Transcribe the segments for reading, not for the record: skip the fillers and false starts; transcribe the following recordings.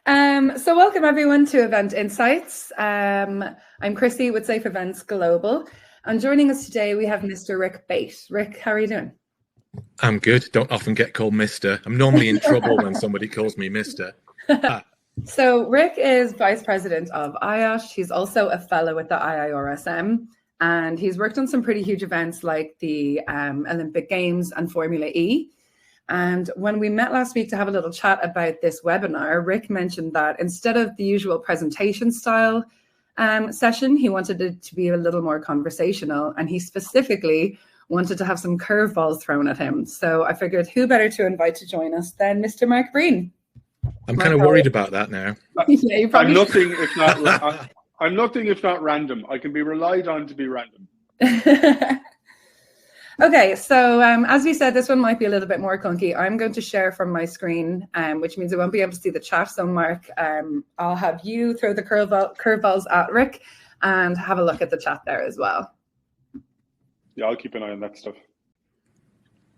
So welcome everyone to Event Insights. I'm Chrissy with Safe Events Global, and joining us today we have Mr. Rick Bate. Rick, how are you doing? I'm good. Don't often get called Mr. I'm normally in trouble when somebody calls me Mr. So Rick is Vice President of IOSH. He's also a fellow with the IIRSM, and he's worked on some pretty huge events like the Olympic Games and Formula E. And when we met last week to have a little chat about this webinar, Rick mentioned that instead of the usual presentation style session, he wanted it to be a little more conversational, and he specifically wanted to have some curveballs thrown at him. So I figured who better to invite to join us than Mr. Mark Breen. I'm kind of worried about that now. Yeah, I'm nothing if not random. I can be relied on to be random. Okay, so as we said, this one might be a little bit more clunky. I'm going to share from my screen, which means I won't be able to see the chat. So Mark, I'll have you throw the curveballs at Rick and have a look at the chat there as well. Yeah, I'll keep an eye on that stuff.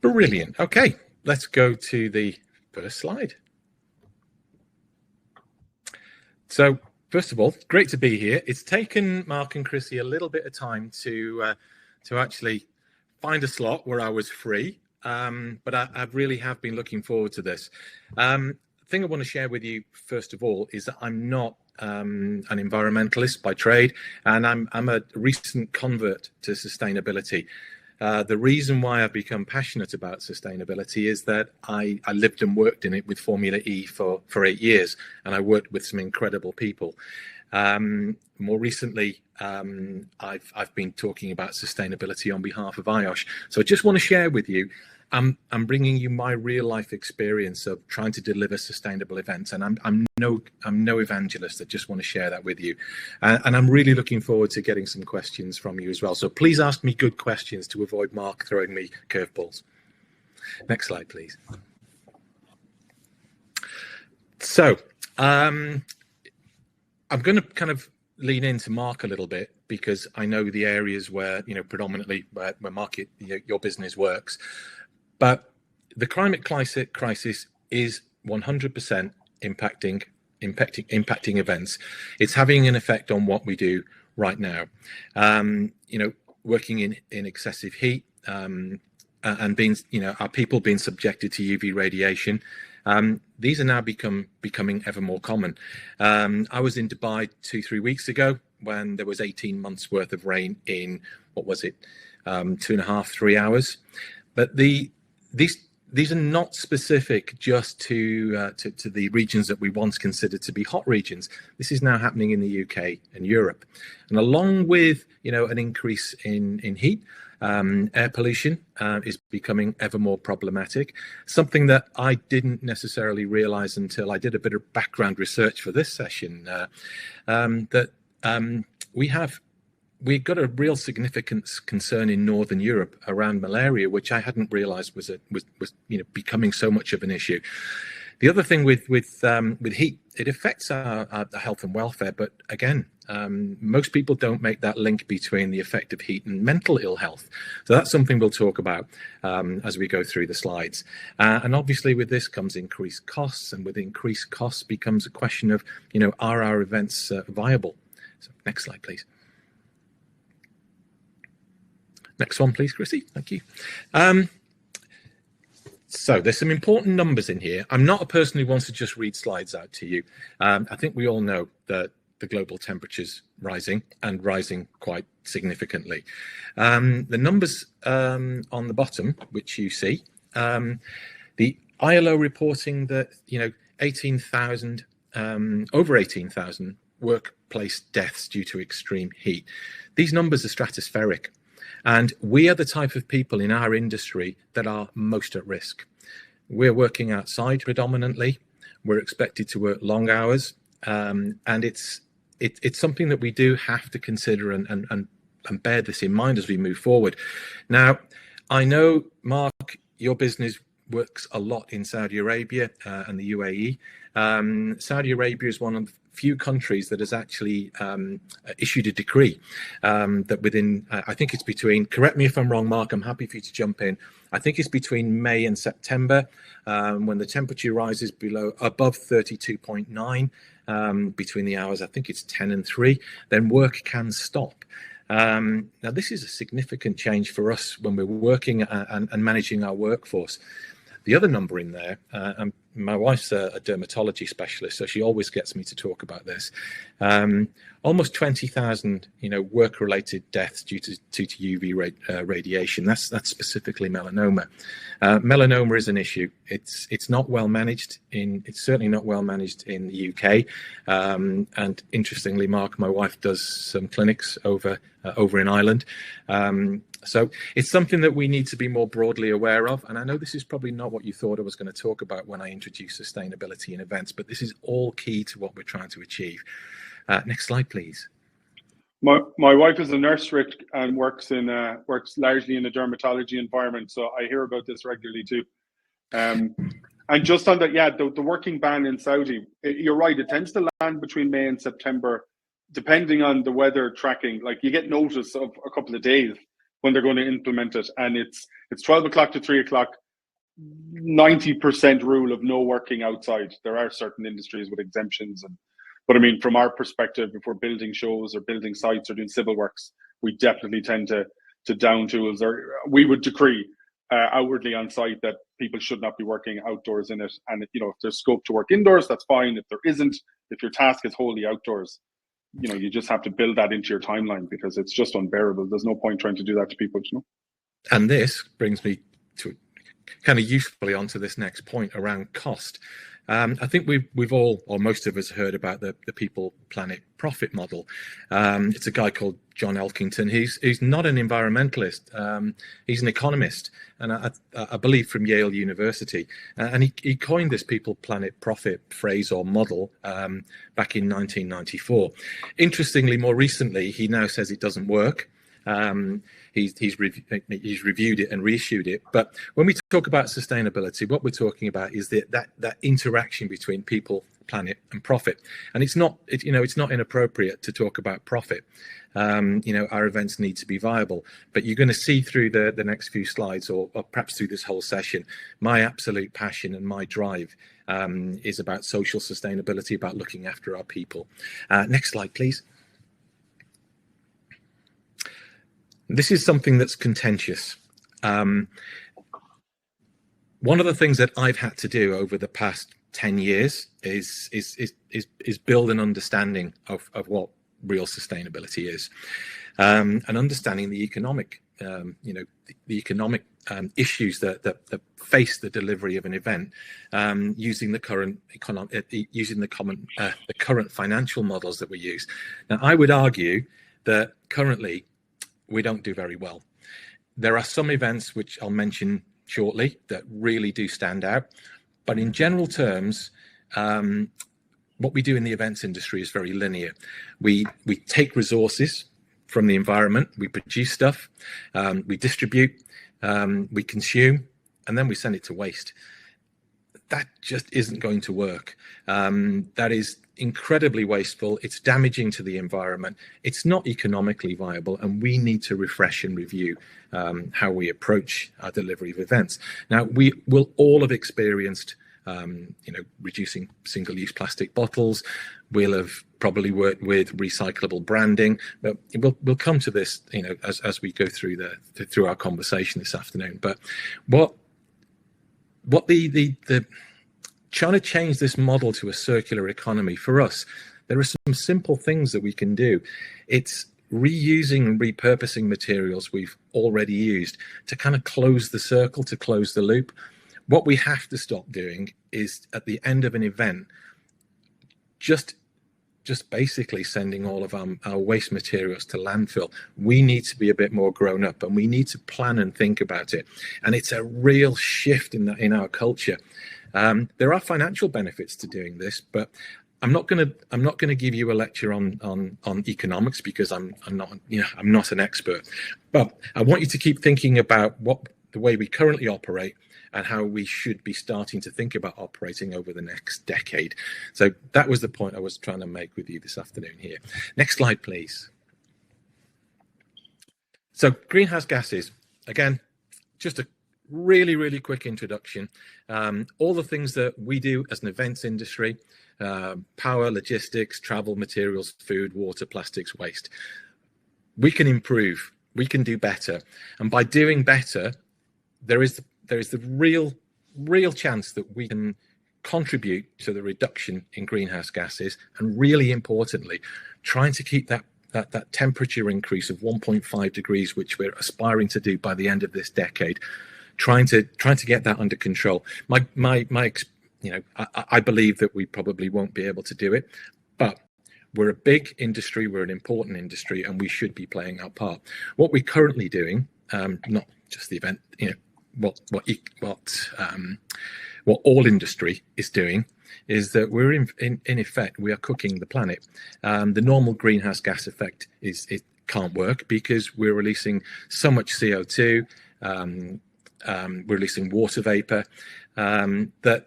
Brilliant. Okay, let's go to the first slide. So first of all, great to be here. It's taken Mark and Chrissy a little bit of time to actually find a slot where I was free, but I really have been looking forward to this. The thing I want to share with you first of all is that I'm not an environmentalist by trade, and I'm a recent convert to sustainability. The reason why I've become passionate about sustainability is that I lived and worked in it with Formula E for 8 years, and I worked with some incredible people. More recently, I've been talking about sustainability on behalf of IOSH. So I just want to share with you, I'm bringing you my real life experience of trying to deliver sustainable events, and I'm no evangelist. I just want to share that with you, and I'm really looking forward to getting some questions from you as well. So please ask me good questions to avoid Mark throwing me curveballs. Next slide, please. So I'm going to kind of lean into Mark a little bit because I know the areas where, predominantly where Mark, your business works. But the climate crisis is 100% impacting events. It's having an effect on what we do right now. Working in excessive heat and being, our people being subjected to UV radiation. These are now becoming ever more common. I was in Dubai 2-3 weeks ago when there was 18 months worth of rain in, 2.5-3 hours. But these are not specific just to the regions that we once considered to be hot regions. This is now happening in the UK and Europe, and along with an increase in heat. Air pollution is becoming ever more problematic, something that I didn't necessarily realize until I did a bit of background research for this session, that we've got a real significant concern in Northern Europe around malaria, which I hadn't realized was becoming so much of an issue. The other thing with heat, it affects our health and welfare, but again, most people don't make that link between the effect of heat and mental ill health. So that's something we'll talk about as we go through the slides. And obviously with this comes increased costs, and with increased costs becomes a question of, are our events viable? So next slide, please. Next one, please, Chrissy. Thank you. So there's some important numbers in here. I'm not a person who wants to just read slides out to you. I think we all know that the global temperature's rising and rising quite significantly. The numbers on the bottom, which you see, the ILO reporting that, over 18,000 workplace deaths due to extreme heat. These numbers are stratospheric. And we are the type of people in our industry that are most at risk. We're working outside predominantly. We're expected to work long hours. And it's something that we do have to consider and bear this in mind as we move forward. Now, I know, Mark, your business works a lot in Saudi Arabia and the UAE. Saudi Arabia is one of the few countries that has actually issued a decree that within, I think it's between, correct me if I'm wrong, Mark, I'm happy for you to jump in. I think it's between May and September when the temperature rises above 32.9 between the hours, I think it's 10 and 3, then work can stop. Now, this is a significant change for us when we're working and managing our workforce. The other number in there, and my wife's a dermatology specialist, so she always gets me to talk about this. Almost 20,000, work-related deaths due to UV radiation. That's specifically melanoma. Melanoma is an issue. It's not well managed it's certainly not well managed in the UK. And interestingly, Mark, my wife does some clinics over in Ireland. So it's something that we need to be more broadly aware of. And I know this is probably not what you thought I was going to talk about when I introduced sustainability in events, but this is all key to what we're trying to achieve. Next slide, please. My wife is a nurse, Rick, and works largely in a dermatology environment, so I hear about this regularly too. And just on that, the working ban in Saudi, you're right, it tends to land between May and September, depending on the weather tracking. Like, you get notice of a couple of days when they're going to implement it, and it's 12 o'clock to 3 o'clock, 90% rule of no working outside. There are certain industries with exemptions, but I mean, from our perspective, if we're building shows or building sites or doing civil works, we definitely tend to down tools, or we would decree outwardly on site that people should not be working outdoors in it. And if there's scope to work indoors, that's fine. If there isn't, if your task is wholly outdoors, you just have to build that into your timeline, because it's just unbearable. There's no point trying to do that to people, And this brings me to kind of usefully onto this next point around cost. I think we've all, or most of us, heard about the people, planet, profit model. It's a guy called John Elkington. He's not an environmentalist. He's an economist, and I believe from Yale University. And he coined this people, planet, profit phrase or model back in 1994. Interestingly, more recently, he now says it doesn't work. He's reviewed it and reissued it. But when we talk about sustainability, what we're talking about is that interaction between people, planet, and profit. And it's not inappropriate to talk about profit. Our events need to be viable. But you're going to see through the next few slides, or perhaps through this whole session, my absolute passion and my drive is about social sustainability, about looking after our people. Next slide, please. This is something that's contentious. One of the things that I've had to do over the past 10 years is build an understanding of what real sustainability is, and understanding the economic, issues that face the delivery of an event, using the current financial models that we use. Now, I would argue that currently we don't do very well. There are some events which I'll mention shortly that really do stand out, but in general terms, what we do in the events industry is very linear. We take resources from the environment, we produce stuff, we distribute, we consume, and then we send it to waste. That just isn't going to work. That is incredibly wasteful. It's damaging to the environment. It's not economically viable, and we need to refresh and review how we approach our delivery of events. Now, we will all have experienced reducing single-use plastic bottles. We'll have probably worked with recyclable branding, but we'll come to this as we go through our conversation this afternoon. But what the trying to change this model to a circular economy, for us, there are some simple things that we can do. It's reusing and repurposing materials we've already used to kind of close the circle, to close the loop. What we have to stop doing is, at the end of an event, just basically sending all of our waste materials to landfill. We need to be a bit more grown up, and we need to plan and think about it. And it's a real shift in our culture. There are financial benefits to doing this, but I'm not going to give you a lecture on economics, because I'm not an expert. But I want you to keep thinking about the way we currently operate and how we should be starting to think about operating over the next decade. So that was the point I was trying to make with you this afternoon here. Next slide, please. So greenhouse gases, again, just a really, really quick introduction. All the things that we do as an events industry, power, logistics, travel, materials, food, water, plastics, waste. We can improve, we can do better. And by doing better, there is the real chance that we can contribute to the reduction in greenhouse gases, and really importantly, trying to keep that temperature increase of 1.5 degrees, which we're aspiring to do by the end of this decade, trying to get that under control. I believe that we probably won't be able to do it, but we're a big industry, we're an important industry, and we should be playing our part. What we're currently doing, not just the event, what all industry is doing, is that we're in effect, we are cooking the planet. The normal greenhouse gas effect it can't work because we're releasing so much CO2, we're releasing water vapor, that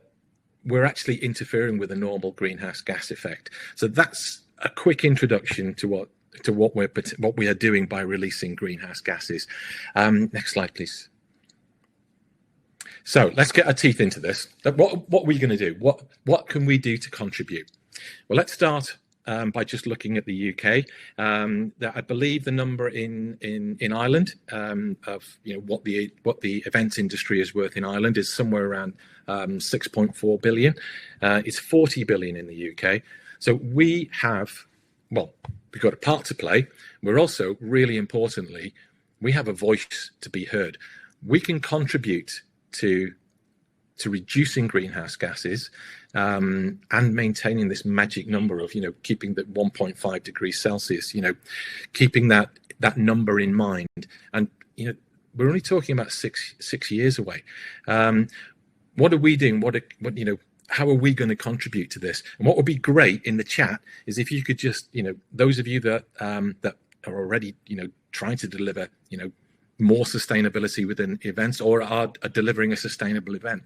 we're actually interfering with the normal greenhouse gas effect. So that's a quick introduction to what we are doing by releasing greenhouse gases. Next slide, please. So let's get our teeth into this. What are we going to do? What can we do to contribute? Well, let's start by just looking at the UK. That I believe the number in Ireland of what the events industry is worth in Ireland is somewhere around 6.4 billion. It's 40 billion in the UK. So we've got a part to play. We're also, really importantly, we have a voice to be heard. We can contribute to reducing greenhouse gases and maintaining this magic number of keeping that 1.5 degrees Celsius, keeping that number in mind. And we're only talking about six years away. What are we doing? How are we going to contribute to this? And what would be great in the chat is if you could just, those of you that are already, trying to deliver, more sustainability within events or are delivering a sustainable event,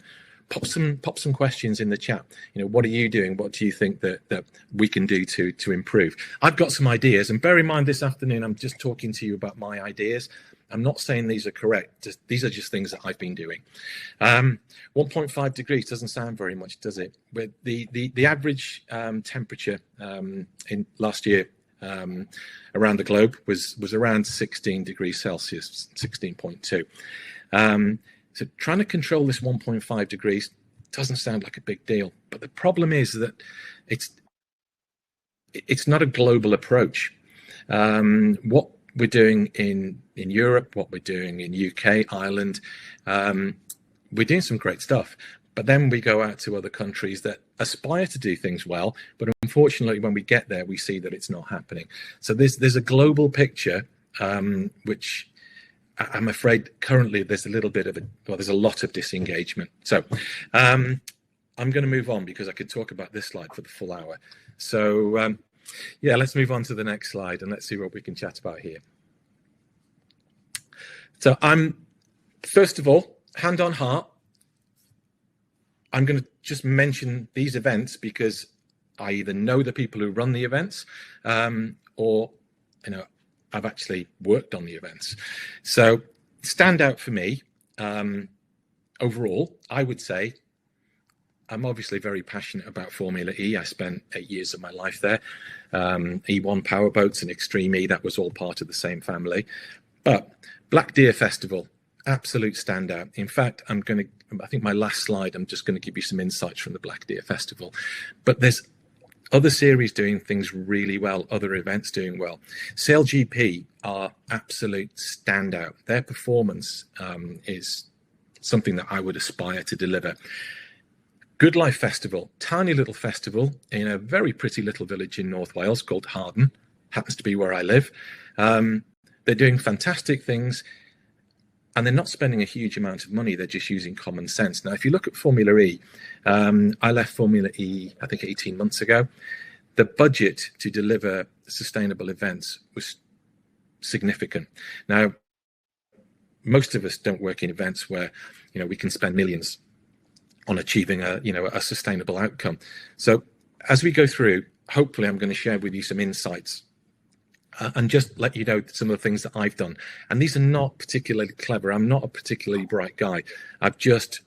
pop some questions in the chat. What are you doing? What do you think that we can do to improve? I've got some ideas, and bear in mind this afternoon I'm just talking to you about my ideas. I'm not saying these are correct. These are just things that I've been doing. 1.5 degrees doesn't sound very much, does it? But the average temperature in last year around the globe was around 16 degrees Celsius, 16.2. So trying to control this 1.5 degrees doesn't sound like a big deal. But the problem is that it's not a global approach. What we're doing in Europe, what we're doing in UK, Ireland, we're doing some great stuff. But then we go out to other countries that aspire to do things well, but unfortunately, when we get there, we see that it's not happening. So there's a global picture, which I'm afraid currently there's there's a lot of disengagement. So I'm going to move on because I could talk about this slide for the full hour. So let's move on to the next slide and let's see what we can chat about here. So first of all, hand on heart, I'm going to just mention these events because I either know the people who run the events or I've actually worked on the events. So stand out for me overall, I would say I'm obviously very passionate about Formula E. I spent 8 years of my life there. E1 powerboats and Extreme E, that was all part of the same family. But Black Deer Festival, absolute standout. In fact, I think my last slide, I'm just going to give you some insights from the Black Deer Festival. But there's other series doing things really well, other events doing well. SailGP are absolute standout. Their performance is something that I would aspire to deliver. Good Life Festival, tiny little festival in a very pretty little village in North Wales called Harden, happens to be where I live. They're doing fantastic things. And they're not spending a huge amount of money. They're just using common sense. Now, if you look at Formula E, I left Formula E, I think 18 months ago. The budget to deliver sustainable events was significant. Now, most of us don't work in events where, we can spend millions on achieving a sustainable outcome. So as we go through, hopefully I'm going to share with you some insights and just let you know some of the things that I've done. And these are not particularly clever. I'm not a particularly bright guy. I've just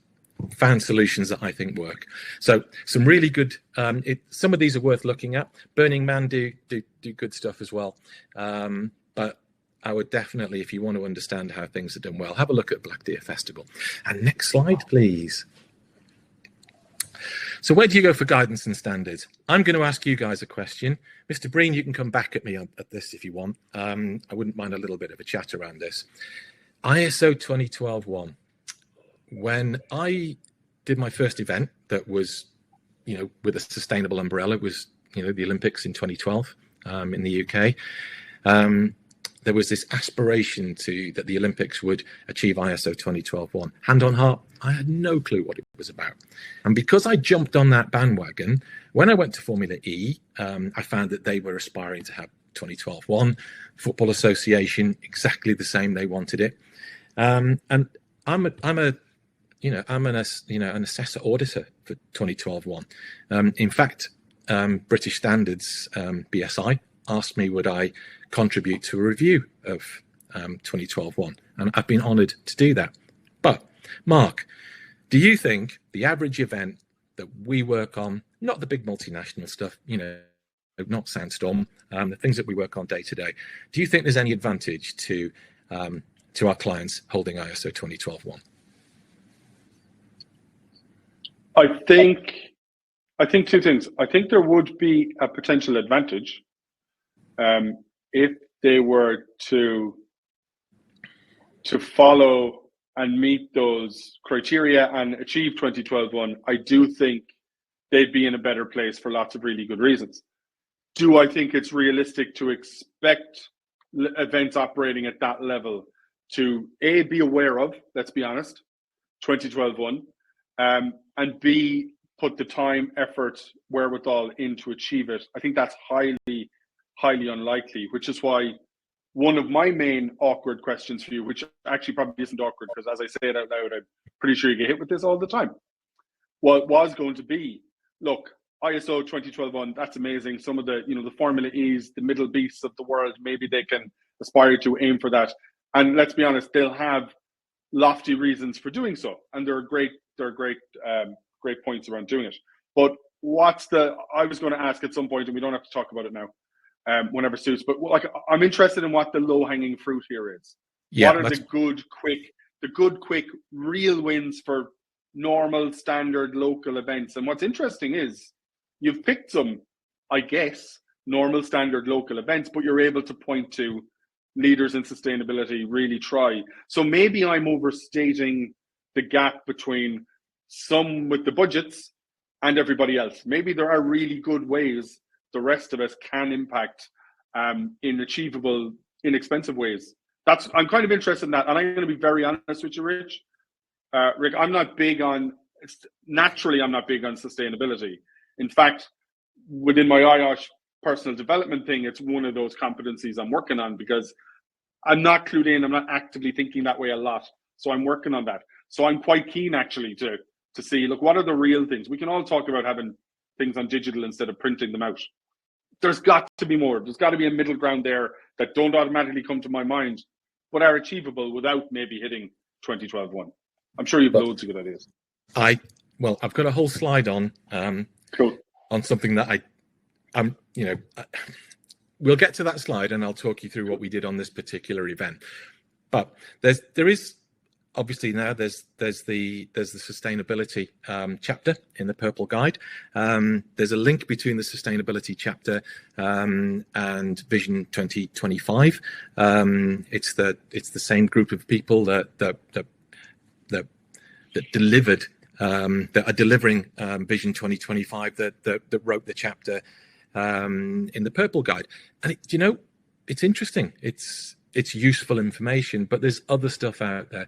found solutions that I think work. So some really good, some of these are worth looking at. Burning Man do good stuff as well. But I would definitely, if you want to understand how things are done well, have a look at Black Deer Festival. And next slide, please. So where do you go for guidance and standards? I'm going to ask you guys a question. Mr. Breen, you can come back at me at this if you want. I wouldn't mind a little bit of a chat around this. ISO 2012-1. When I did my first event that was, with a sustainable umbrella, it was, the Olympics in 2012 in the UK. There was this aspiration that the Olympics would achieve ISO 2012-1. Hand on heart, I had no clue what it was about. And because I jumped on that bandwagon, when I went to Formula E, I found that they were aspiring to have 2012-1. Football Association, exactly the same, they wanted it. And I'm an assessor auditor for 2012-1. In fact, British Standards, BSI, asked me would I contribute to a review of 2012-1, and I've been honoured to do that. But Mark, do you think the average event that we work on, not the big multinational stuff, not Sandstorm, the things that we work on day to day, do you think there's any advantage to our clients holding ISO 2012-1? I think two things. I think there would be a potential advantage if they were to follow and meet those criteria and achieve 2012-1. I do think they'd be in a better place for lots of really good reasons. Do I think it's realistic to expect events operating at that level to A, be aware of, let's be honest, 2012-1, and B, put the time, effort, wherewithal in to achieve it? I think that's highly unlikely, which is why one of my main awkward questions for you, which actually probably isn't awkward because as I say it out loud, I'm pretty sure you get hit with this all the time, was going to be, look, ISO 2012-1, that's amazing. Some of the, the Formula E's, the middle beasts of the world, maybe they can aspire to aim for that. And let's be honest, they'll have lofty reasons for doing so. And there are great points around doing it. But I was going to ask at some point, and we don't have to talk about it now, whenever suits, but I'm interested in what the low-hanging fruit here is. Yeah, what are the good, quick, real wins for normal, standard, local events? And what's interesting is you've picked some, I guess, normal, standard, local events, but you're able to point to leaders in sustainability really try. So maybe I'm overstating the gap between some with the budgets and everybody else. Maybe there are really good ways the rest of us can impact in achievable, inexpensive ways. I'm kind of interested in that, and I'm going to be very honest with you, Rick, I'm not big on sustainability. In fact, within my IOSH personal development thing, it's one of those competencies I'm working on because I'm not clued in. I'm not actively thinking that way a lot, so I'm working on that. So I'm quite keen actually to see, look, what are the real things? We can all talk about having things on digital instead of printing them out. There's got to be more. There's got to be a middle ground there that don't automatically come to my mind, but are achievable without maybe hitting 2012-1. I'm sure you've loads of good ideas. I've got a whole slide on cool. on something that we'll get to that slide and I'll talk you through what we did on this particular event. But there is obviously now there's the sustainability chapter in the Purple Guide. There's a link between the sustainability chapter and Vision 2025. It's the same group of people that delivered that are delivering Vision 2025 that wrote the chapter in the Purple Guide. And it's interesting. It's useful information, but there's other stuff out there.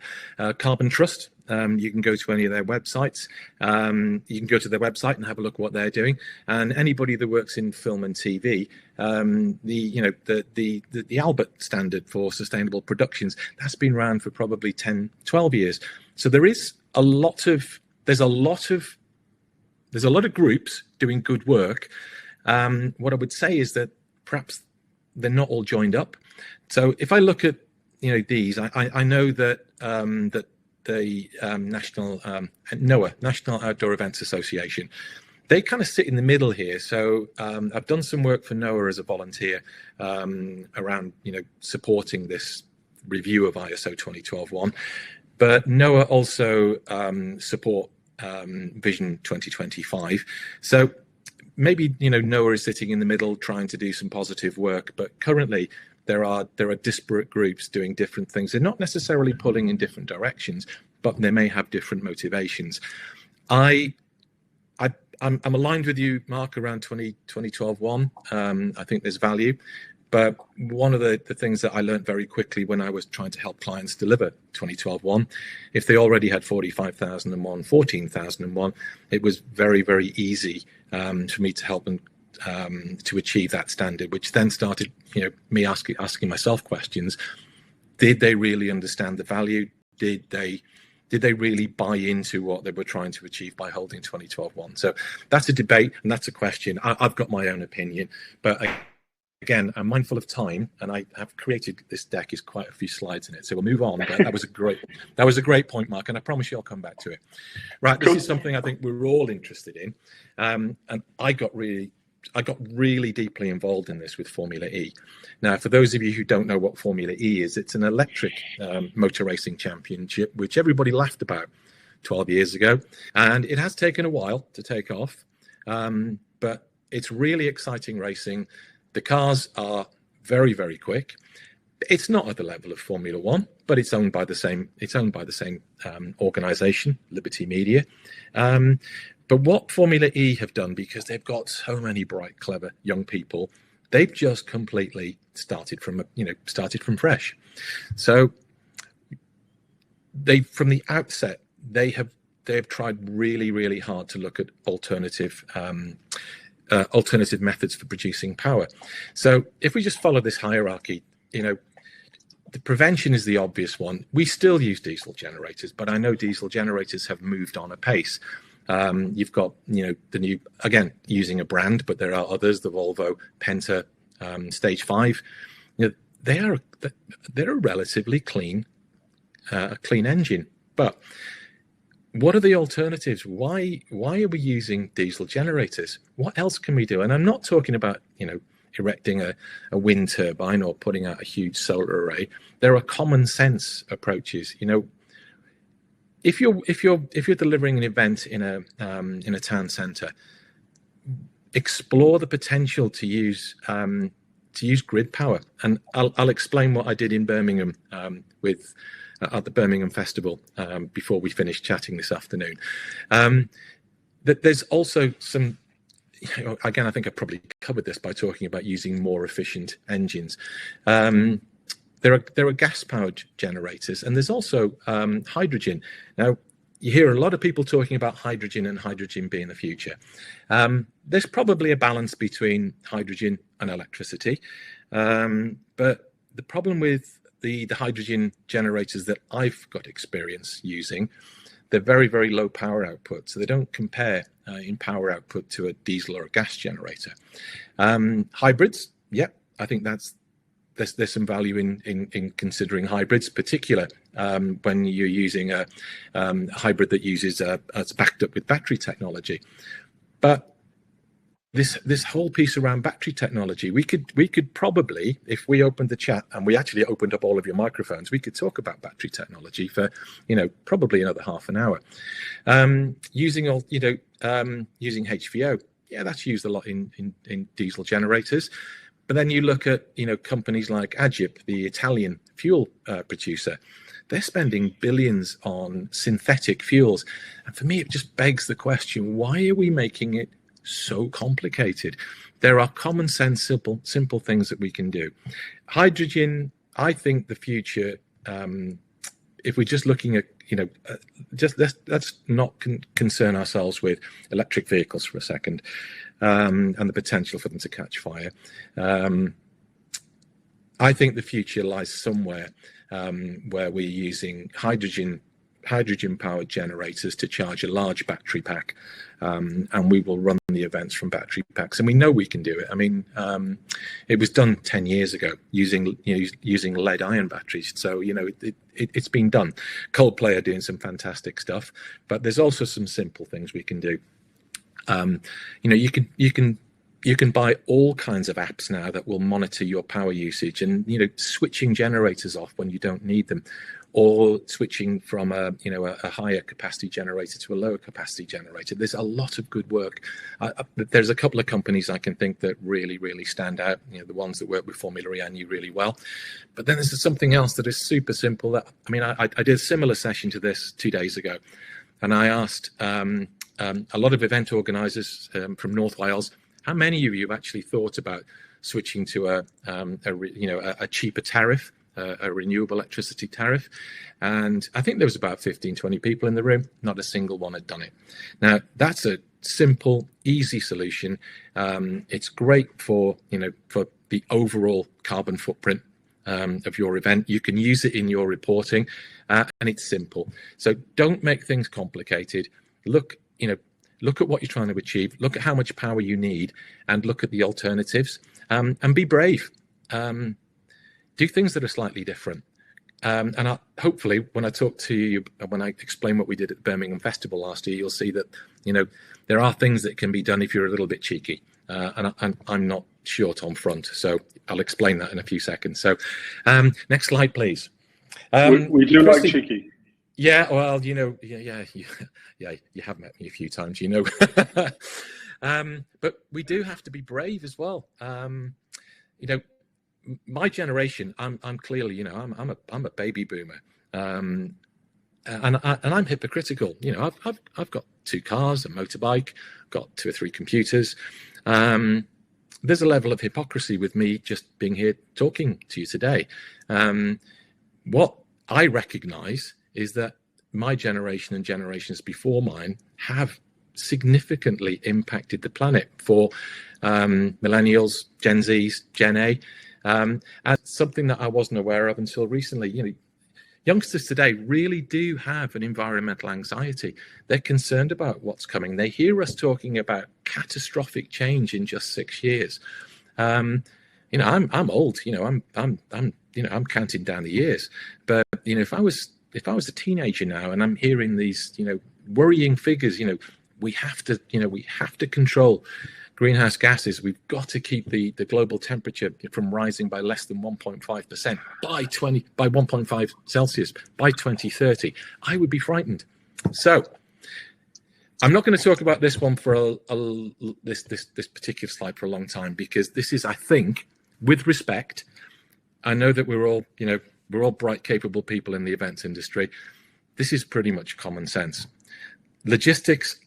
Carbon Trust you can go to any of their websites. You can go to their website and have a look at what they're doing. And anybody that works in film and TV, the Albert standard for sustainable productions, that's been around for probably 10, 12 years. So there's a lot of groups doing good work. What I would say is that perhaps they're not all joined up. So if I look at these, I know that that the National NOAA, National Outdoor Events Association, they kind of sit in the middle here. So I've done some work for NOAA as a volunteer around supporting this review of ISO 2012-1, but NOAA also support Vision 2025. So maybe NOAA is sitting in the middle trying to do some positive work, but currently there are disparate groups doing different things. They're not necessarily pulling in different directions, but they may have different motivations. I'm aligned with you, Mark, around 2012-1. I think there's value, but one of the things that I learned very quickly when I was trying to help clients deliver 2012-1, if they already had 45,001, 14,001, it was very, very easy for me to help them to achieve that standard, which then started me asking myself questions. Did they really understand the value? Did they really buy into what they were trying to achieve by holding 2012-1? So that's a debate and that's a question. I've got my own opinion, but again, I'm mindful of time, and I have created this deck is quite a few slides in it, so we'll move on. But that was a great point, Mark, and I promise you I'll come back to it. Right, this is something I think we're all interested in, and I got really deeply involved in this with Formula E. Now, for those of you who don't know what Formula E is, it's an electric motor racing championship, which everybody laughed about 12 years ago, and it has taken a while to take off, but it's really exciting racing. The cars are very, very quick. It's not at the level of Formula One, but it's owned by the same organization, Liberty Media. But what Formula E have done, because they've got so many bright, clever young people, they've just completely started from fresh. So from the outset, they have tried really, really hard to look at alternative methods for producing power. So if we just follow this hierarchy, the prevention is the obvious one. We still use diesel generators, but I know diesel generators have moved on apace. You've got, the new, again, using a brand, but there are others, the Volvo Penta Stage 5. They're a relatively clean engine. But what are the alternatives? Why are we using diesel generators? What else can we do? And I'm not talking about, erecting a wind turbine or putting out a huge solar array. There are common sense approaches. If you're delivering an event in a town centre, explore the potential to use grid power. And I'll explain what I did in Birmingham at the Birmingham Festival before we finish chatting this afternoon. That there's also some. Again, I think I probably covered this by talking about using more efficient engines. There are gas-powered generators, and there's also hydrogen. Now, you hear a lot of people talking about hydrogen and hydrogen being the future. There's probably a balance between hydrogen and electricity, but the problem with the hydrogen generators that I've got experience using, they're very, very low power output, so they don't compare in power output to a diesel or a gas generator. Hybrids, yeah, I think there's some value in considering hybrids, particular when you're using a hybrid that uses it's backed up with battery technology. But this whole piece around battery technology, we could probably, if we opened the chat and we actually opened up all of your microphones, we could talk about battery technology for probably another half an hour. Using HVO, yeah, that's used a lot in diesel generators. But then you look at companies like Agip, the Italian fuel producer. They're spending billions on synthetic fuels, and for me, it just begs the question: why are we making it so complicated? There are common sense, simple things that we can do. Hydrogen, I think the future, if we're just looking at just let's not concern ourselves with electric vehicles for a second, and the potential for them to catch fire. I think the future lies somewhere where we're using hydrogen-powered generators to charge a large battery pack, and we will run the events from battery packs. And we know we can do it. I mean, it was done 10 years ago using lead-iron batteries. So it's been done. Coldplay are doing some fantastic stuff, but there's also some simple things we can do. You can buy all kinds of apps now that will monitor your power usage, and switching generators off when you don't need them, or switching from a higher capacity generator to a lower capacity generator. There's a lot of good work. There's a couple of companies I can think that really stand out. The ones that work with Formula E I knew really well. But then there's something else that is super simple. That I did a similar session to this 2 days ago, and I asked a lot of event organisers from North Wales, how many of you have actually thought about switching to a cheaper tariff, a renewable electricity tariff? And I think there was about 15-20 people in the room. Not a single one had done it. Now, that's a simple, easy solution. It's great for the overall carbon footprint of your event. You can use it in your reporting, and it's simple. So don't make things complicated. Look at what you're trying to achieve, look at how much power you need, and look at the alternatives, and be brave. Do things that are slightly different. And hopefully, when I talk to you, when I explain what we did at the Birmingham Festival last year, you'll see that, there are things that can be done if you're a little bit cheeky. And I'm not short on front, so I'll explain that in a few seconds. So next slide, please. We do like cheeky. Yeah, well, you have met me a few times, but we do have to be brave as well. My generation, I'm clearly, I'm a baby boomer, and I'm hypocritical. I've got 2 cars, a motorbike, got 2 or 3 computers. There's a level of hypocrisy with me just being here talking to you today. What I recognise is that my generation and generations before mine have significantly impacted the planet for millennials, Gen Zs, Gen A, and something that I wasn't aware of until recently. Youngsters today really do have an environmental anxiety. They're concerned about what's coming. They hear us talking about catastrophic change in just 6 years. I'm old. I'm counting down the years. But if I was a teenager now and I'm hearing these, worrying figures, we have to control greenhouse gases. We've got to keep the global temperature from rising by less than 1.5% by 1.5 Celsius by 2030. I would be frightened. So I'm not going to talk about this one for this particular slide for a long time, because this is, I think, with respect, I know that we're all bright, capable people in the events industry. This is pretty much common sense. Logistics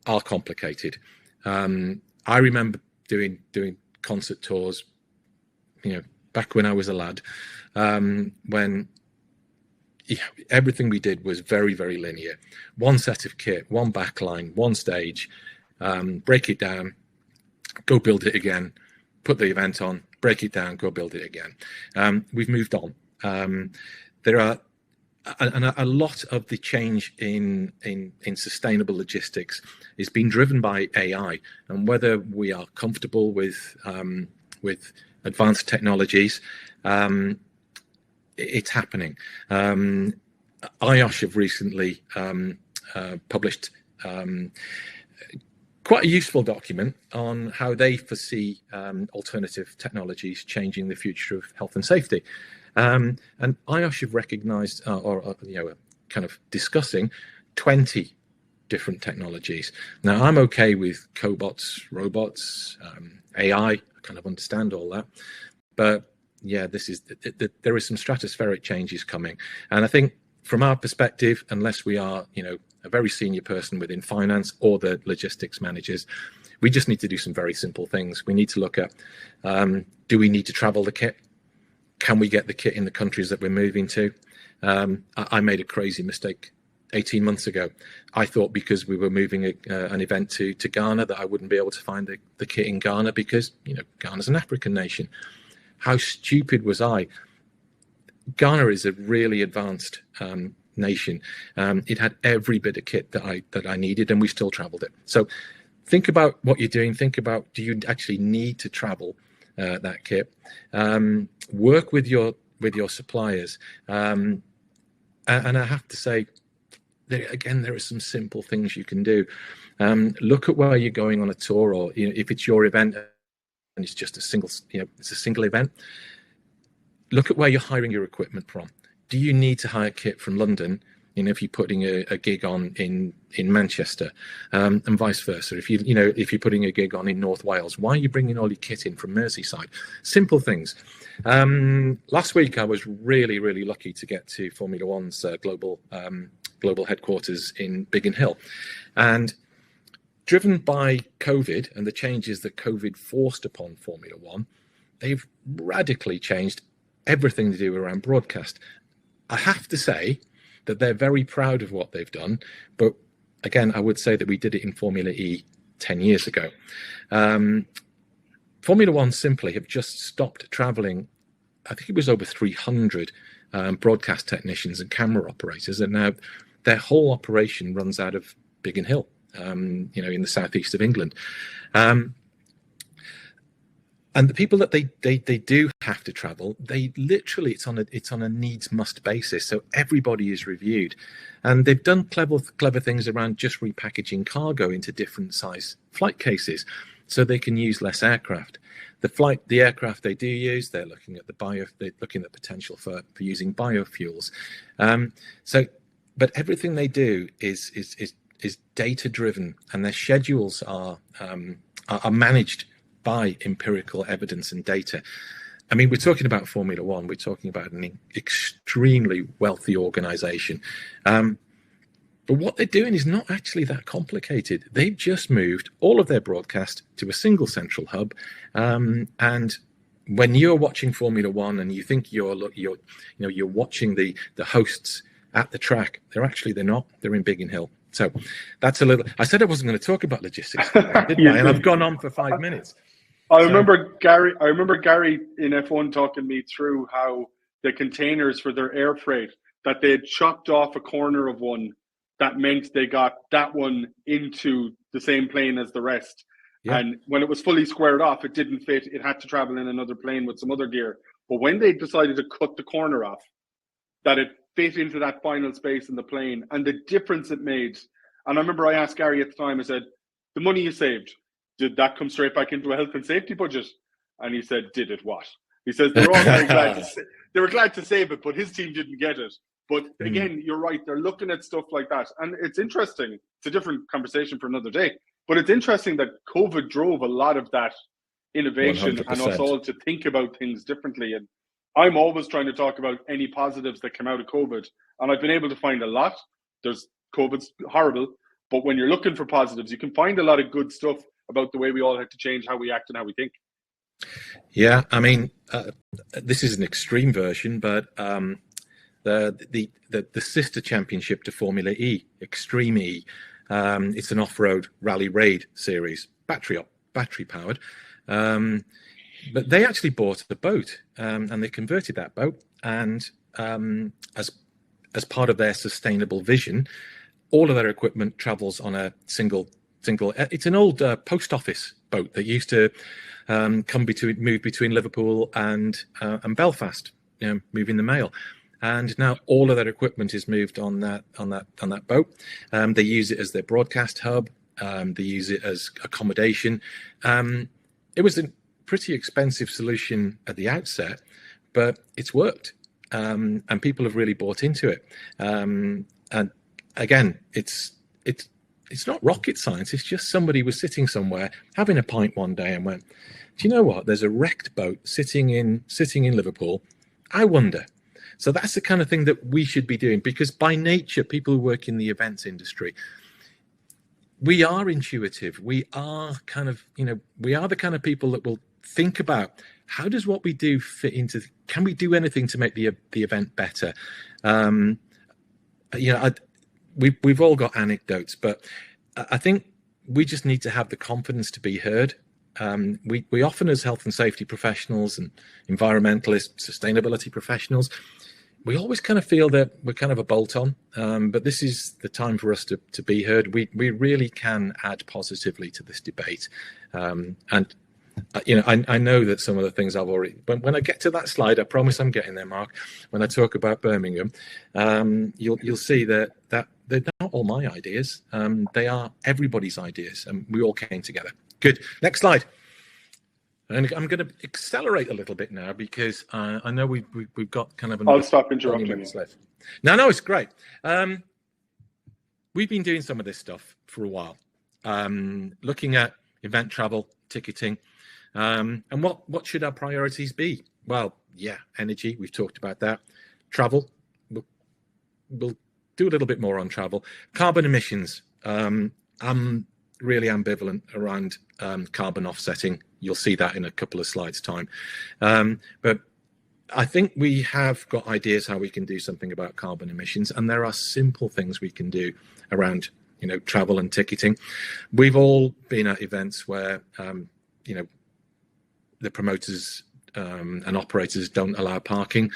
are complicated. I remember doing concert tours, back when I was a lad, when everything we did was very, very linear. One set of kit, one backline, one stage, break it down, go build it again, put the event on, break it down, go build it again. We've moved on. There are a lot of the change in sustainable logistics is being driven by AI, and whether we are comfortable with advanced technologies, it's happening. IOSH have recently published quite a useful document on how they foresee alternative technologies changing the future of health and safety. And IOSH have recognised, or kind of discussing 20 different technologies. Now, I'm okay with cobots, robots, AI. I kind of understand all that, but yeah, there is some stratospheric changes coming, and I think from our perspective, unless we are, a very senior person within finance or the logistics managers, we just need to do some very simple things. We need to look at, do we need to travel the kit? Can we get the kit in the countries that we're moving to? I made a crazy mistake 18 months ago. I thought because we were moving an event to Ghana that I wouldn't be able to find the kit in Ghana because, Ghana's an African nation. How stupid was I? Ghana is a really advanced nation. It had every bit of kit that I needed, and we still traveled it. So think about what you're doing. Think about, do you actually need to travel that kit? Work with your suppliers. And I have to say, there are some simple things you can do. Look at where you're going on a tour, or if it's your event and it's just a single event. Look at where you're hiring your equipment from. Do you need to hire kit from London? If you're putting a gig on in Manchester, and vice versa. If you're putting a gig on in North Wales, why are you bringing all your kit in from Merseyside? Simple things. Last week I was really, really lucky to get to Formula One's global headquarters in Biggin Hill, and driven by COVID and the changes that COVID forced upon Formula One, they've radically changed everything to do around broadcast. I have to say that they're very proud of what they've done, but again, I would say that we did it in Formula E 10 years ago. Formula One simply have just stopped traveling. I think it was over 300 broadcast technicians and camera operators, and now their whole operation runs out of Biggin Hill, in the southeast of England. And the people that they do have to travel, they literally, it's on a needs must basis. So everybody is reviewed, and they've done clever things around just repackaging cargo into different size flight cases, so they can use less aircraft. The aircraft they do use, they're looking at potential for using biofuels. But everything they do is data driven, and their schedules are managed by empirical evidence and data. I mean, we're talking about Formula One. We're talking about an extremely wealthy organization. But what they're doing is not actually that complicated. They've just moved all of their broadcast to a single central hub. And when you're watching Formula One and you think you're watching the hosts at the track, they're not. They're in Biggin Hill. So that's I said I wasn't going to talk about logistics, didn't I? And I've gone on for 5 minutes. I remember Gary in F1 talking me through how the containers for their air freight, that they had chopped off a corner of one, that meant they got that one into the same plane as the rest. Yeah. And when it was fully squared off, it didn't fit. It had to travel in another plane with some other gear. But when they decided to cut the corner off, that it fit into that final space in the plane, and the difference it made. And I remember I asked Gary at the time, I said, the money you saved, did that come straight back into a health and safety budget? And he said, did it what? He says, they were all very glad to save it, but his team didn't get it. But again, you're right. They're looking at stuff like that. And it's interesting. It's a different conversation for another day. But it's interesting that COVID drove a lot of that innovation 100%. And us all to think about things differently. And I'm always trying to talk about any positives that come out of COVID. And I've been able to find a lot. COVID's horrible. But when you're looking for positives, you can find a lot of good stuff about the way we all had to change how we act and how we think. Yeah, I mean, this is an extreme version, but the sister championship to Formula E, Extreme E, it's an off-road rally raid series, battery powered. But they actually bought a boat, and they converted that boat, and as part of their sustainable vision, all of their equipment travels on a single. It's an old post office boat that used to move between Liverpool and Belfast, moving the mail. And now all of their equipment is moved on that boat. They use it as their broadcast hub. They use it as accommodation. It was a pretty expensive solution at the outset, but it's worked, and people have really bought into it. And again, it's not rocket science. It's just somebody was sitting somewhere having a pint one day and went, do you know what? There's a wrecked boat sitting in Liverpool. I wonder. So that's the kind of thing that we should be doing, because by nature, people who work in the events industry, we are intuitive. We are we are the kind of people that will think about how does what we do fit into? Can we do anything to make the event better? We've all got anecdotes, but I think we just need to have the confidence to be heard. We often, as health and safety professionals and environmentalists, sustainability professionals, we always kind of feel that we're kind of a bolt-on, but this is the time for us to be heard. We really can add positively to this debate, and I know that some of the things I've already. When I get to that slide, I promise I'm getting there, Mark. When I talk about Birmingham, you'll see that they're not all my ideas. They are everybody's ideas, and we all came together. Good. Next slide. And I'm going to accelerate a little bit now because I know we've got kind of. I'll stop interrupting you. Left. No, it's great. We've been doing some of this stuff for a while, looking at event travel, ticketing, and what should our priorities be? Well, yeah, energy. We've talked about that. Travel. We'll do a little bit more on travel. Carbon emissions. I'm really ambivalent around carbon offsetting. You'll see that in a couple of slides' time. But I think we have got ideas how we can do something about carbon emissions, and there are simple things we can do around, travel and ticketing. We've all been at events where, the promoters and operators don't allow parking.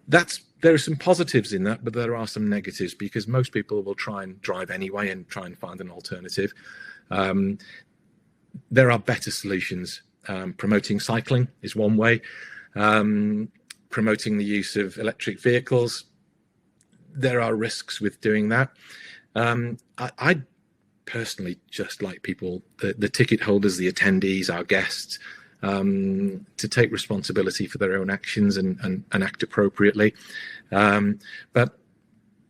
There are some positives in that, but there are some negatives because most people will try and drive anyway and try and find an alternative. There are better solutions. Promoting cycling is one way. Promoting the use of electric vehicles. There are risks with doing that. I personally just like people, the ticket holders, the attendees, our guests, to take responsibility for their own actions and act appropriately. But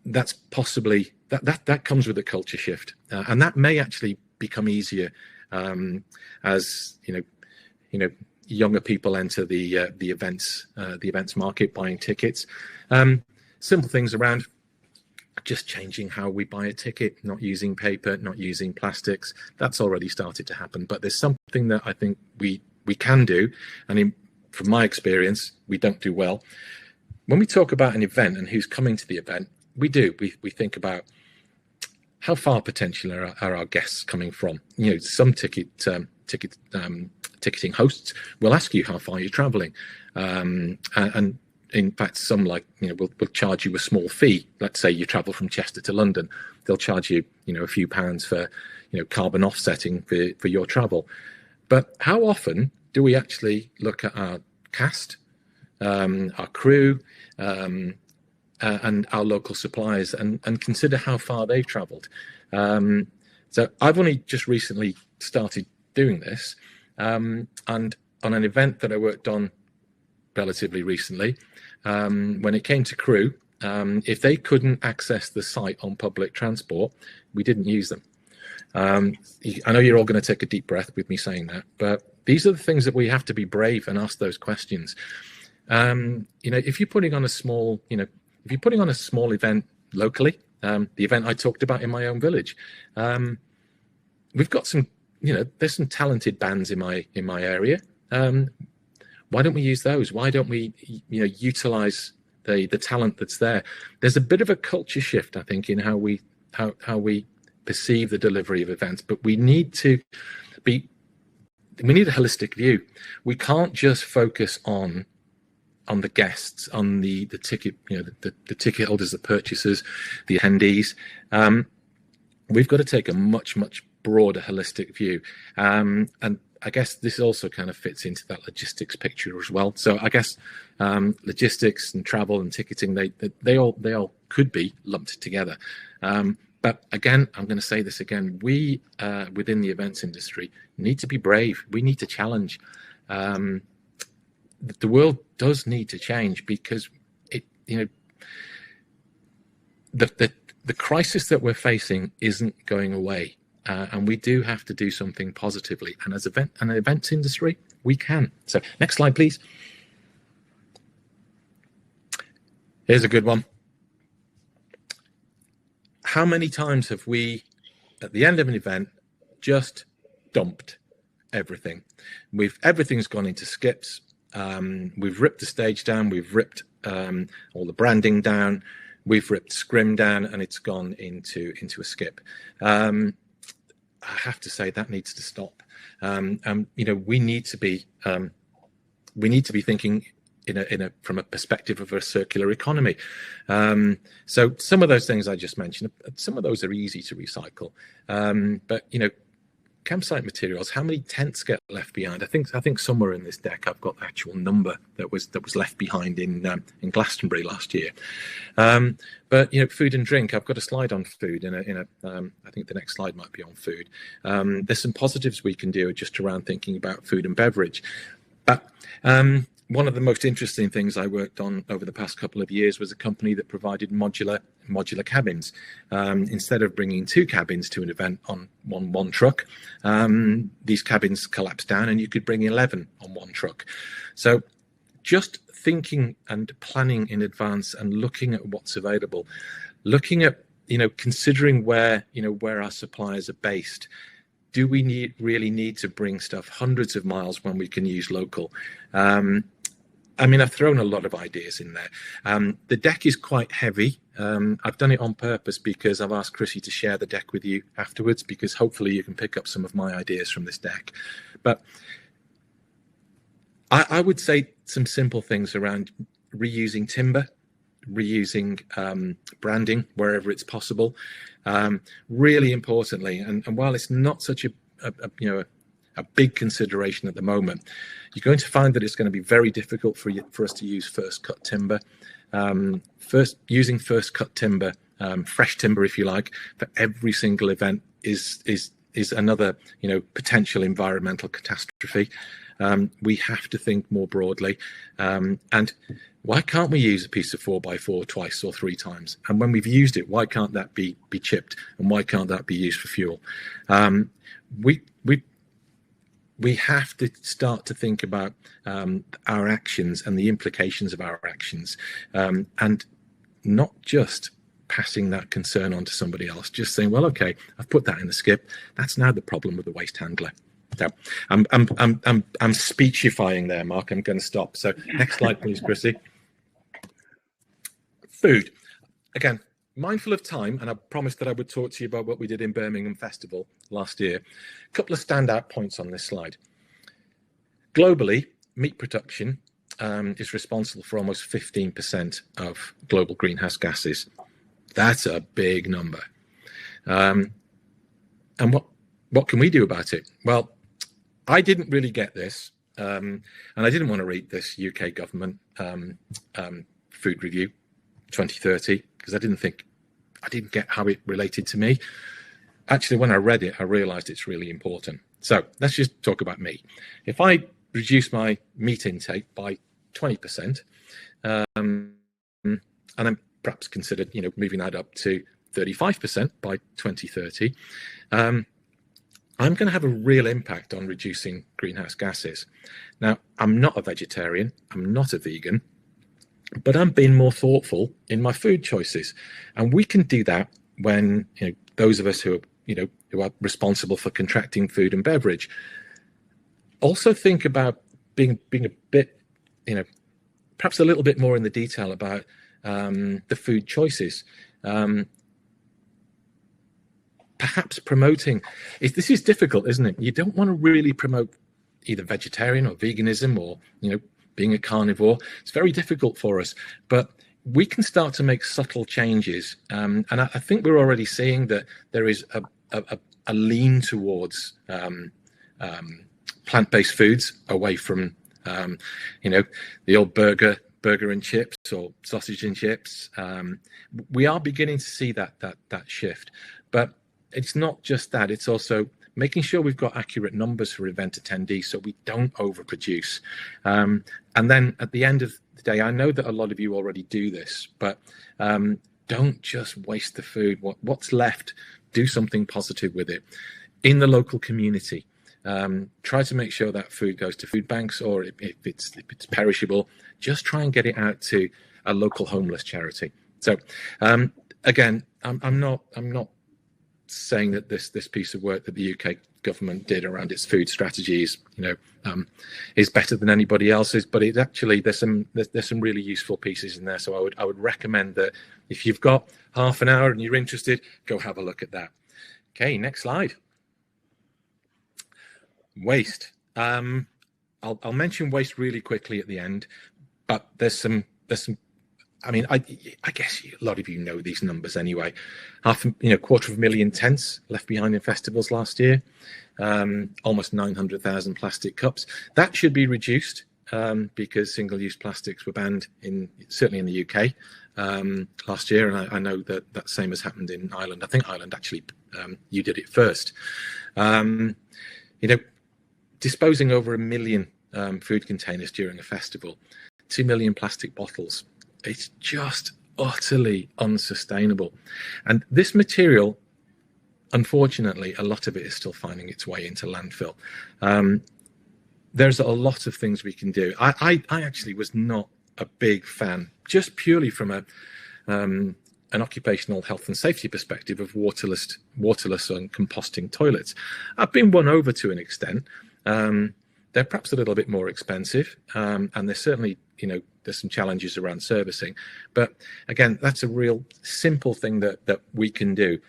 that's possibly that comes with a culture shift, and that may actually become easier as younger people enter the events market, buying tickets. Simple things around just changing how we buy a ticket, not using paper, not using plastics. That's already started to happen, but there's something that I think we can do, and from my experience, we don't do well. When we talk about an event and who's coming to the event, we think about how far potentially are our guests coming from. Some ticketing hosts will ask you how far you're traveling, and in fact, some will charge you a small fee. Let's say you travel from Chester to London, they'll charge you a few pounds for carbon offsetting for your travel. But how often do we actually look at our cast, our crew, and our local suppliers and consider how far they've travelled? So I've only just recently started doing this, and on an event that I worked on relatively recently, when it came to crew, if they couldn't access the site on public transport, we didn't use them. I know you're all going to take a deep breath with me saying that, but these are the things that we have to be brave and ask those questions. If you're putting on a small, event locally, the event I talked about in my own village, we've got some, there's some talented bands in my area. Why don't we use those? Why don't we, utilize the talent that's there? There's a bit of a culture shift, I think, in how we perceive the delivery of events, but we need a holistic view. We can't just focus on the guests, on the ticket, the ticket holders, the purchasers, the attendees. We've got to take a much broader holistic view, and I guess this also kind of fits into that logistics picture as well. So I guess logistics and travel and ticketing, they all could be lumped together. But again, I'm going to say this again, we within the events industry need to be brave. We need to challenge. The world does need to change because the crisis that we're facing isn't going away. And we do have to do something positively. And as an events industry, we can. So next slide, please. Here's a good one. How many times have we, at the end of an event, just dumped? everything. Everything's gone into skips. We've ripped the stage down. We've ripped all the branding down. We've ripped Scrim down, and it's gone into a skip. I have to say that needs to stop. We need to be thinking from a perspective of a circular economy. So some of those things I just mentioned, some of those are easy to recycle. But campsite materials, how many tents get left behind? I think somewhere in this deck I've got the actual number that was left behind in Glastonbury last year. But food and drink, I've got a slide on food I think the next slide might be on food. There's some positives we can do just around thinking about food and beverage. But one of the most interesting things I worked on over the past couple of years was a company that provided modular cabins. Instead of bringing 2 cabins to an event on one truck, these cabins collapsed down and you could bring 11 on one truck. So just thinking and planning in advance and looking at what's available, looking at, considering where our suppliers are based. Do we really need to bring stuff hundreds of miles when we can use local? I've thrown a lot of ideas in there. The deck is quite heavy. I've done it on purpose because I've asked Chrissy to share the deck with you afterwards, because hopefully you can pick up some of my ideas from this deck. But I would say some simple things around reusing timber, reusing branding wherever it's possible. Really importantly, and while it's not such a big consideration at the moment, you're going to find that it's going to be very difficult for us to use first cut timber. Using first cut timber, fresh timber, if you like, for every single event is another potential environmental catastrophe. We have to think more broadly, and why can't we use a piece of 4x4 twice or 3 times? And when we've used it, why can't that be chipped? And why can't that be used for fuel? We have to start to think about our actions and the implications of our actions, and not just passing that concern on to somebody else, just saying, well, okay, I've put that in the skip. That's now the problem with the waste handler. So I'm speechifying there, Mark. I'm going to stop. So next slide, please, Chrissy. Food. Again, mindful of time, and I promised that I would talk to you about what we did in Birmingham Festival last year. A couple of standout points on this slide. Globally, meat production is responsible for almost 15% of global greenhouse gases. That's a big number. And what can we do about it? Well, I didn't really get this, and I didn't want to read this UK government food review 2030 because I didn't get how it related to me. Actually, when I read it, I realized it's really important. So let's just talk about meat. If I reduce my meat intake by 20%, and then perhaps considered, moving that up to 35% by 2030, I'm going to have a real impact on reducing greenhouse gases. Now, I'm not a vegetarian, I'm not a vegan, but I'm being more thoughtful in my food choices. And we can do that when, those of us who are responsible for contracting food and beverage also think about being a bit, perhaps a little bit more in the detail about the food choices. Perhaps promoting, this is difficult, isn't it? You don't want to really promote either vegetarian or veganism or, being a carnivore. It's very difficult for us, but we can start to make subtle changes. And I think we're already seeing that there is a lean towards plant-based foods away from, the old burger and chips or sausage and chips. We are beginning to see that shift, but it's not just that. It's also making sure we've got accurate numbers for event attendees so we don't overproduce. And then at the end of the day, I know that a lot of you already do this, but don't just waste the food. What's left, do something positive with it in the local community. Try to make sure that food goes to food banks, or if it's perishable, just try and get it out to a local homeless charity. So again, I'm not saying that this piece of work that the UK government did around its food strategies, is better than anybody else's, but it actually there's some really useful pieces in there. So I would recommend that if you've got half an hour and you're interested, go have a look at that. Okay, next slide. Waste. I'll mention waste really quickly at the end, but there's some. I mean, I guess a lot of you know these numbers anyway. 250,000 tents left behind in festivals last year. Almost 900,000 plastic cups. That should be reduced because single-use plastics were banned certainly in the UK last year, and I know that same has happened in Ireland. I think Ireland actually you did it first. Disposing over 1 million food containers during a festival, 2 million plastic bottles. It's just utterly unsustainable. And this material, unfortunately, a lot of it is still finding its way into landfill. There's a lot of things we can do. I actually was not a big fan, just purely from an occupational health and safety perspective, of waterless and composting toilets. I've been won over to an extent. They're perhaps a little bit more expensive, and there's certainly, there's some challenges around servicing. But again, that's a real simple thing that we can do,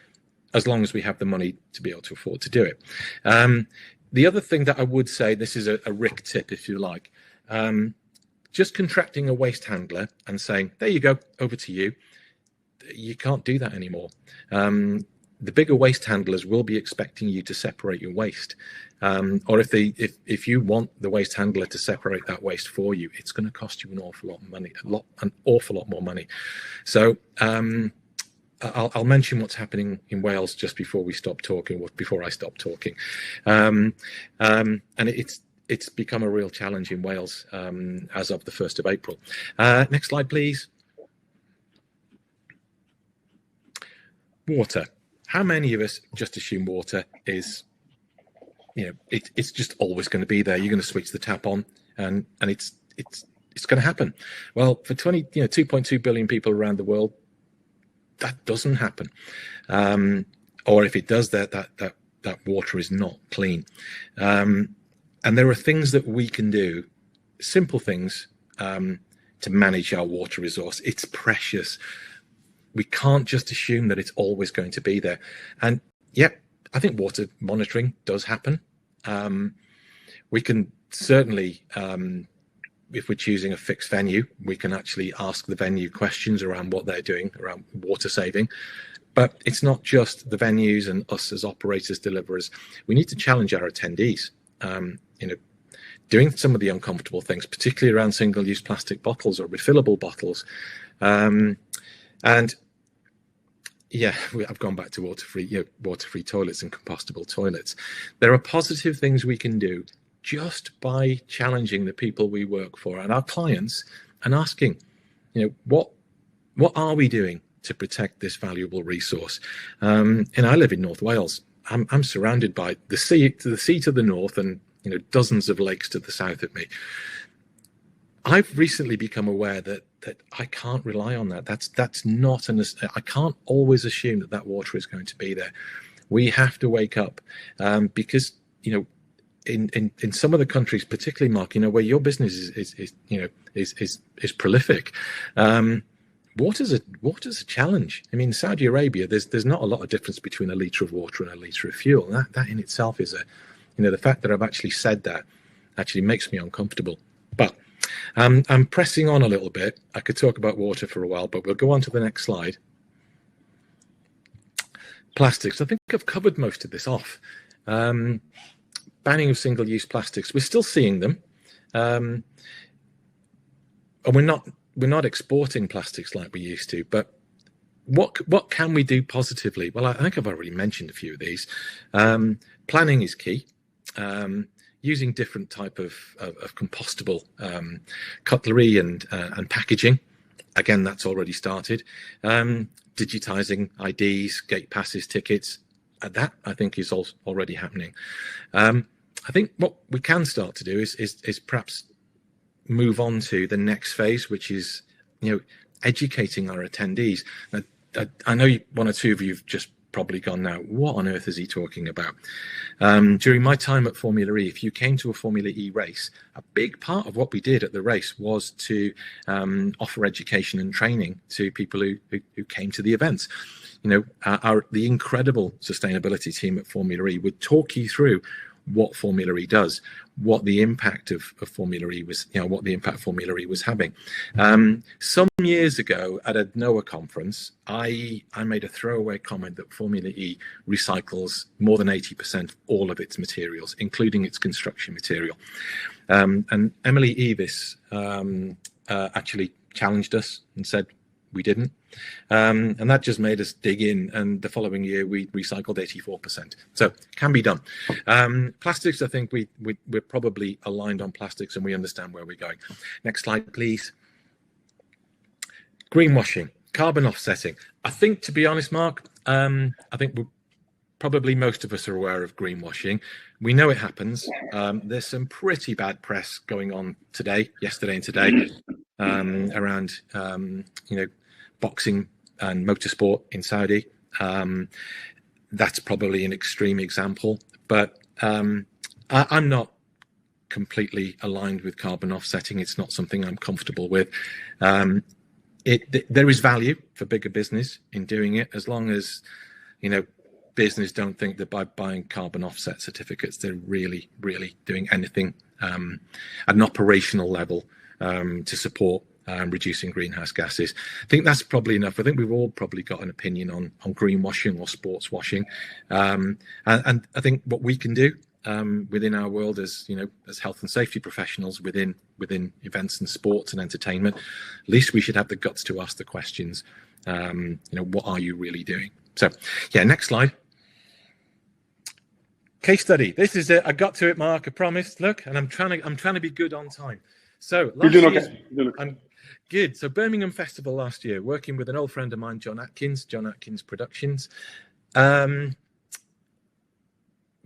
as long as we have the money to be able to afford to do it. The other thing that I would say, this is a Rick tip, if you like, just contracting a waste handler and saying, there you go, over to you. You can't do that anymore. The bigger waste handlers will be expecting you to separate your waste. Or if you want the waste handler to separate that waste for you, it's going to cost you an awful lot of money, an awful lot more money. So I'll mention what's happening in Wales just before we stop talking, or before I stop talking. And it's become a real challenge in Wales as of the 1st of April. Next slide, please. Water. How many of us just assume water is, it's just always going to be there? You're going to switch the tap on, and it's going to happen. Well, for 2.2 billion people around the world, that doesn't happen. Or if it does, that water is not clean. And there are things that we can do, simple things, to manage our water resource. It's precious. We can't just assume that it's always going to be there. And I think water monitoring does happen. We can certainly, if we're choosing a fixed venue, we can actually ask the venue questions around what they're doing around water saving. But it's not just the venues and us as operators, deliverers. We need to challenge our attendees, doing some of the uncomfortable things, particularly around single-use plastic bottles or refillable bottles. And I've gone back to water-free toilets and compostable toilets. There are positive things we can do just by challenging the people we work for and our clients and asking, what are we doing to protect this valuable resource? And I live in North Wales. I'm surrounded by the sea to the north and dozens of lakes to the south of me. I've recently become aware that I can't rely on that. That's not I can't always assume that water is going to be there. We have to wake up because in some of the countries, particularly Mark, where your business is prolific. Water's a challenge. I mean, Saudi Arabia, there's not a lot of difference between a litre of water and a litre of fuel. And that in itself is the fact that I've actually said that actually makes me uncomfortable. But I'm pressing on a little bit. I could talk about water for a while, but we'll go on to the next slide. Plastics. I think I've covered most of this off. Banning of single-use plastics. We're still seeing them, and we're not exporting plastics like we used to. But what can we do positively? Well, I think I've already mentioned a few of these. Planning is key. Using different type of compostable cutlery and packaging. Again, that's already started. Digitizing IDs, gate passes, tickets. That, I think, is also already happening. I think what we can start to do is perhaps move on to the next phase, which is educating our attendees. I know one or two of you have just probably gone now, what on earth is he talking about? During my time at Formula E, if you came to a Formula E race, a big part of what we did at the race was to offer education and training to people who came to the events. The incredible sustainability team at Formula E would talk you through what Formula E does, what the impact of Formula E was, what the impact Formula E was having. Some years ago at a NOAA conference, I made a throwaway comment that Formula E recycles more than 80% of all of its materials, including its construction material. And Emily Evis actually challenged us and said we didn't. And that just made us dig in. And the following year, we recycled 84%. So can be done. Plastics, I think we're probably aligned on plastics and we understand where we're going. Next slide, please. Greenwashing, carbon offsetting. I think, to be honest, Mark, I think probably most of us are aware of greenwashing. We know it happens. There's some pretty bad press going on yesterday and today, around, boxing and motorsport in Saudi. That's probably an extreme example, but I'm not completely aligned with carbon offsetting. It's not something I'm comfortable with. There is value for bigger business in doing it, as long as, business don't think that by buying carbon offset certificates, they're really, really doing anything at an operational level to support reducing greenhouse gases. I think that's probably enough. I think we've all probably got an opinion on greenwashing or sports washing. And I think what we can do within our world as health and safety professionals within events and sports and entertainment, at least we should have the guts to ask the questions. What are you really doing? So yeah, next slide. Case study. This is it. I got to it, Mark. I promised. Look, and I'm trying to be good on time. So last year, I'm good. So Birmingham Festival last year, working with an old friend of mine, John Atkins Productions. We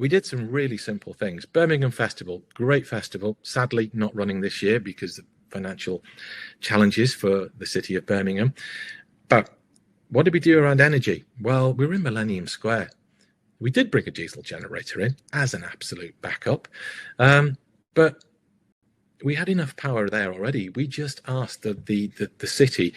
did some really simple things. Birmingham Festival, great festival. Sadly, not running this year because of financial challenges for the city of Birmingham. But what did we do around energy? Well, we were in Millennium Square. We did bring a diesel generator in as an absolute backup. But we had enough power there already. We just asked the city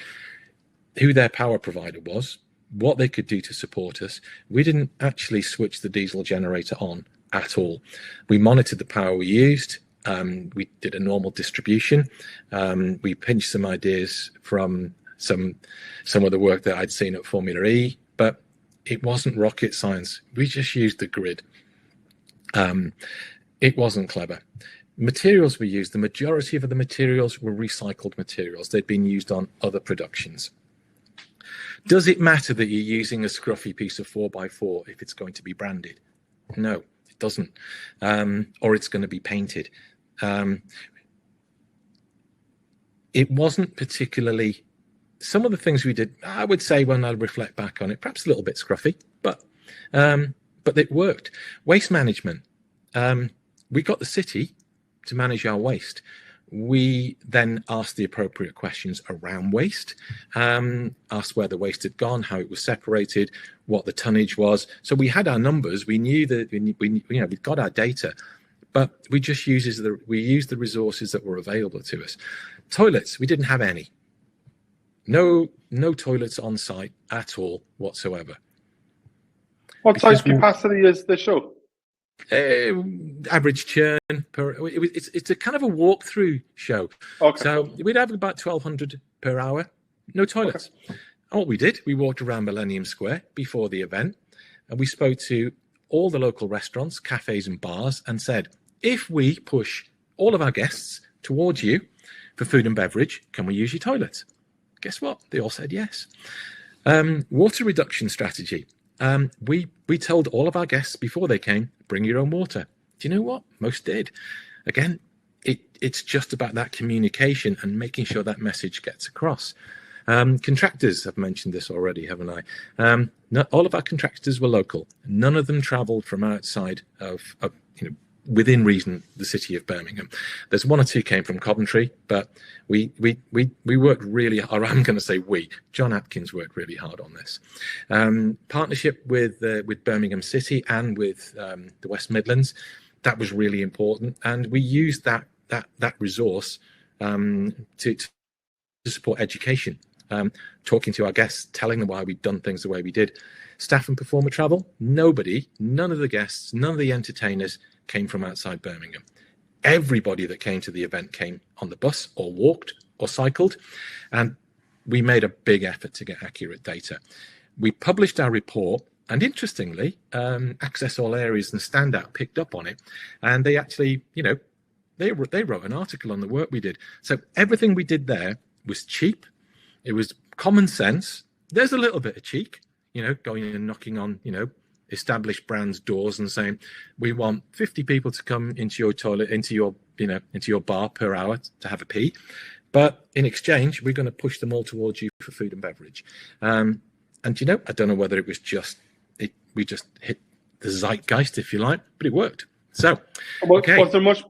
who their power provider was, what they could do to support us. We didn't actually switch the diesel generator on at all. We monitored the power we used. We did a normal distribution. We pinched some ideas from some of the work that I'd seen at Formula E, but it wasn't rocket science. We just used the grid. It wasn't clever. Materials we used, the majority of the materials were recycled materials. They'd been used on other productions. Does it matter that you're using a scruffy piece of 4x4 if it's going to be branded? No, it doesn't. Or it's going to be painted. It wasn't particularly... Some of the things we did, I would say when I reflect back on it, perhaps a little bit scruffy, but it worked. Waste management. We got the city to manage our waste. We then asked the appropriate questions around waste, asked where the waste had gone, how it was separated, what the tonnage was. So we had our numbers. We knew that we got our data, but we just used the resources that were available to us. Toilets, we didn't have any. No toilets on site at all whatsoever. What size capacity is the show? Average churn per. It's a kind of a walkthrough show. Okay. So we'd have about 1,200 per hour. No toilets. Okay. And what we did, we walked around Millennium Square before the event, and we spoke to all the local restaurants, cafes, and bars, and said, if we push all of our guests towards you for food and beverage, can we use your toilets? Guess what? They all said yes. Water reduction strategy. We told all of our guests before they came, bring your own water. Do you know what? Most did. Again, it's just about that communication and making sure that message gets across. Contractors, I've mentioned this already, haven't I? Not all of our contractors were local. None of them travelled from outside of within reason, the city of Birmingham. There's one or two came from Coventry, but we worked really hard. I'm going to say John Atkins worked really hard on this. Partnership with Birmingham City and with the West Midlands, that was really important, and we used that resource to support education, talking to our guests, telling them why we'd done things the way we did. Staff and performer travel, none of the guests, none of the entertainers came from outside Birmingham. Everybody that came to the event came on the bus or walked or cycled, and we made a big effort to get accurate data. We published our report, and interestingly, Access All Areas and Standout picked up on it, and they actually, they wrote an article on the work we did. So everything we did there was cheap. It was common sense. There's a little bit of cheek, going in and knocking on, established brands' doors and saying, we want 50 people to come into your toilet, into your bar per hour to have a pee. But in exchange, we're going to push them all towards you for food and beverage. And, I don't know whether it was we just hit the zeitgeist, if you like, but it worked. So, okay. Was there much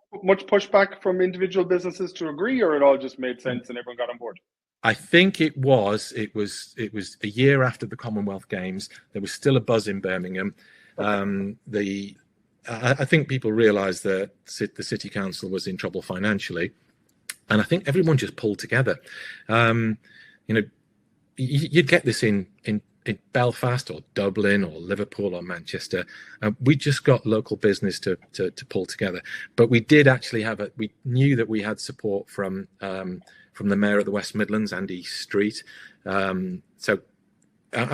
pushback from individual businesses to agree, or it all just made sense and everyone got on board? I think it was a year after the Commonwealth Games. There was still a buzz in Birmingham. I think people realised that the city council was in trouble financially, and I think everyone just pulled together. You'd get this in Belfast or Dublin or Liverpool or Manchester. We just got local business to pull together, but we did actually we knew that we had support from the mayor of the West Midlands, Andy Street. And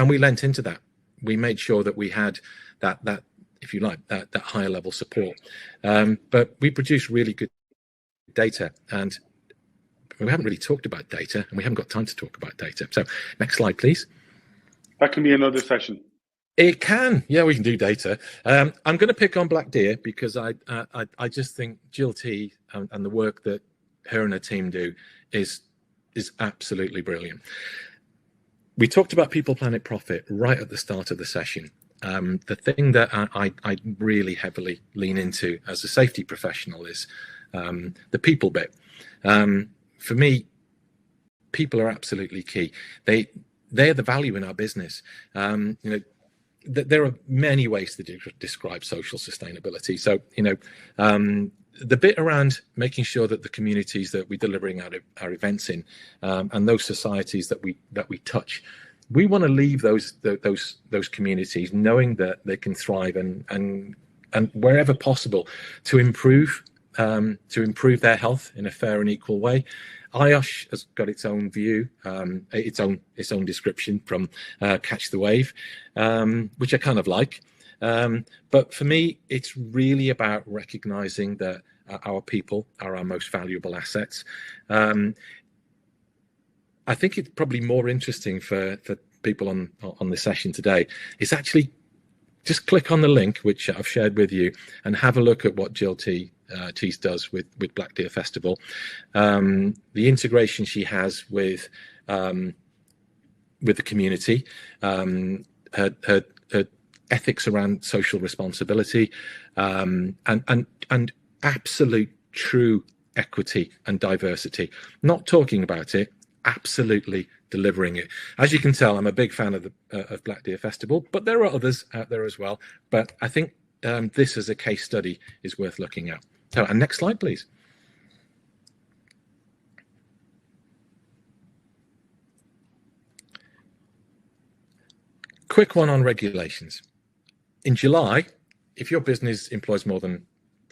we lent into that. We made sure that we had that if you like, that higher level support. But we produced really good data, and we haven't really talked about data, and we haven't got time to talk about data. So next slide, please. That can be another session. It can. Yeah, we can do data. I'm going to pick on Black Deer because I just think Jill T and the work that her and her team do is absolutely brilliant. We talked about people, planet, profit right at the start of the session. The thing that I really heavily lean into as a safety professional is the people bit. For me, people are absolutely key. They're the value in our business. There are many ways to describe social sustainability. So, the bit around making sure that the communities that we're delivering our events in, and those societies that we touch, we want to leave those communities knowing that they can thrive and wherever possible to improve their health in a fair and equal way. IOSH has got its own view, its own description from Catch the Wave, which I kind of like. But for me, it's really about recognizing that our people are our most valuable assets. I think it's probably more interesting for people on the session today is actually just click on the link, which I've shared with you, and have a look at what Jill Teese does with Black Deer Festival. The integration she has with the community, her ethics around social responsibility, and absolute true equity and diversity. Not talking about it, absolutely delivering it. As you can tell, I'm a big fan of Black Deer Festival, but there are others out there as well. But I think this as a case study is worth looking at. So, and next slide, please. Quick one on regulations. In July, if your business employs more than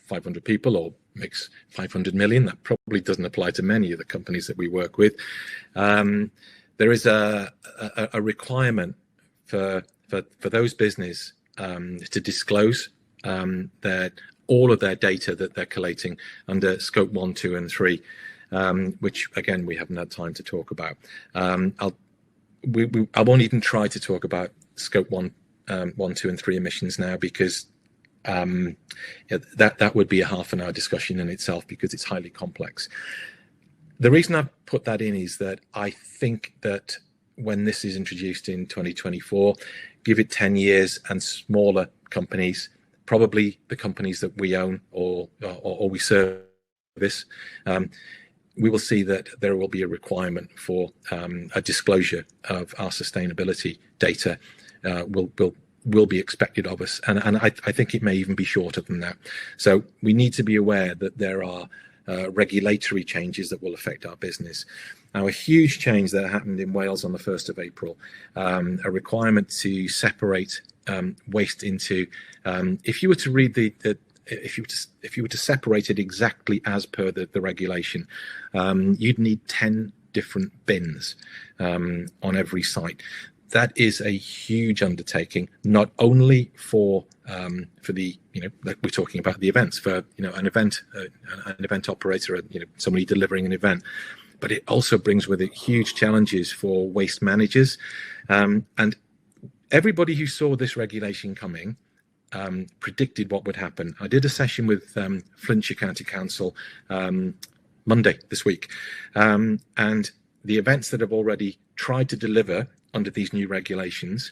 500 people or makes 500 million, that probably doesn't apply to many of the companies that we work with. There is a requirement for those business to disclose all of their data that they're collating under scope 1, 2, and 3, which again we haven't had time to talk about. I won't even try to talk about scope 1, 2, and 3 emissions now because that would be a half an hour discussion in itself because it's highly complex. The reason I put that in is that I think that when this is introduced in 2024, give it 10 years and smaller companies probably the companies that we own or we service, we will see that there will be a requirement for a disclosure of our sustainability data will be expected of us, and I think it may even be shorter than that. So we need to be aware that there are regulatory changes that will affect our business. Now, a huge change that happened in Wales on the 1st of April, a requirement to separate waste into, if you were to read if you were to separate it exactly as per the regulation, you'd need 10 different bins on every site. That is a huge undertaking, not only for the, like we're talking about the events, for an event operator, somebody delivering an event, but it also brings with it huge challenges for waste managers, and everybody who saw this regulation coming predicted what would happen. I did a session with Flintshire County Council Monday this week, and the events that have already tried to deliver under these new regulations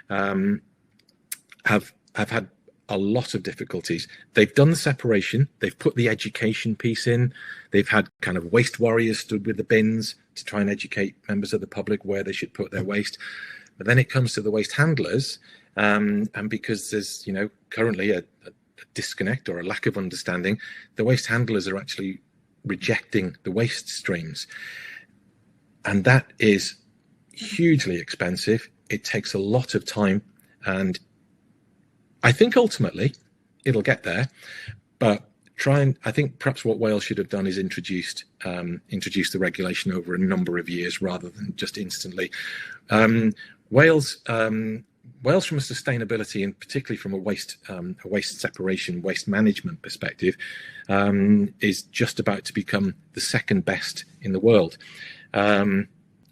have had a lot of difficulties. They've done the separation, they've put the education piece in, they've had kind of waste warriors stood with the bins to try and educate members of the public where they should put their waste. But then it comes to the waste handlers, and because there's currently a disconnect or a lack of understanding, the waste handlers are actually rejecting the waste streams, and that is hugely expensive. It takes a lot of time, and I think ultimately it'll get there. But I think perhaps what Wales should have done is introduced the regulation over a number of years rather than just instantly. Wales, from a sustainability and particularly from a waste separation, waste management perspective, is just about to become the second best in the world.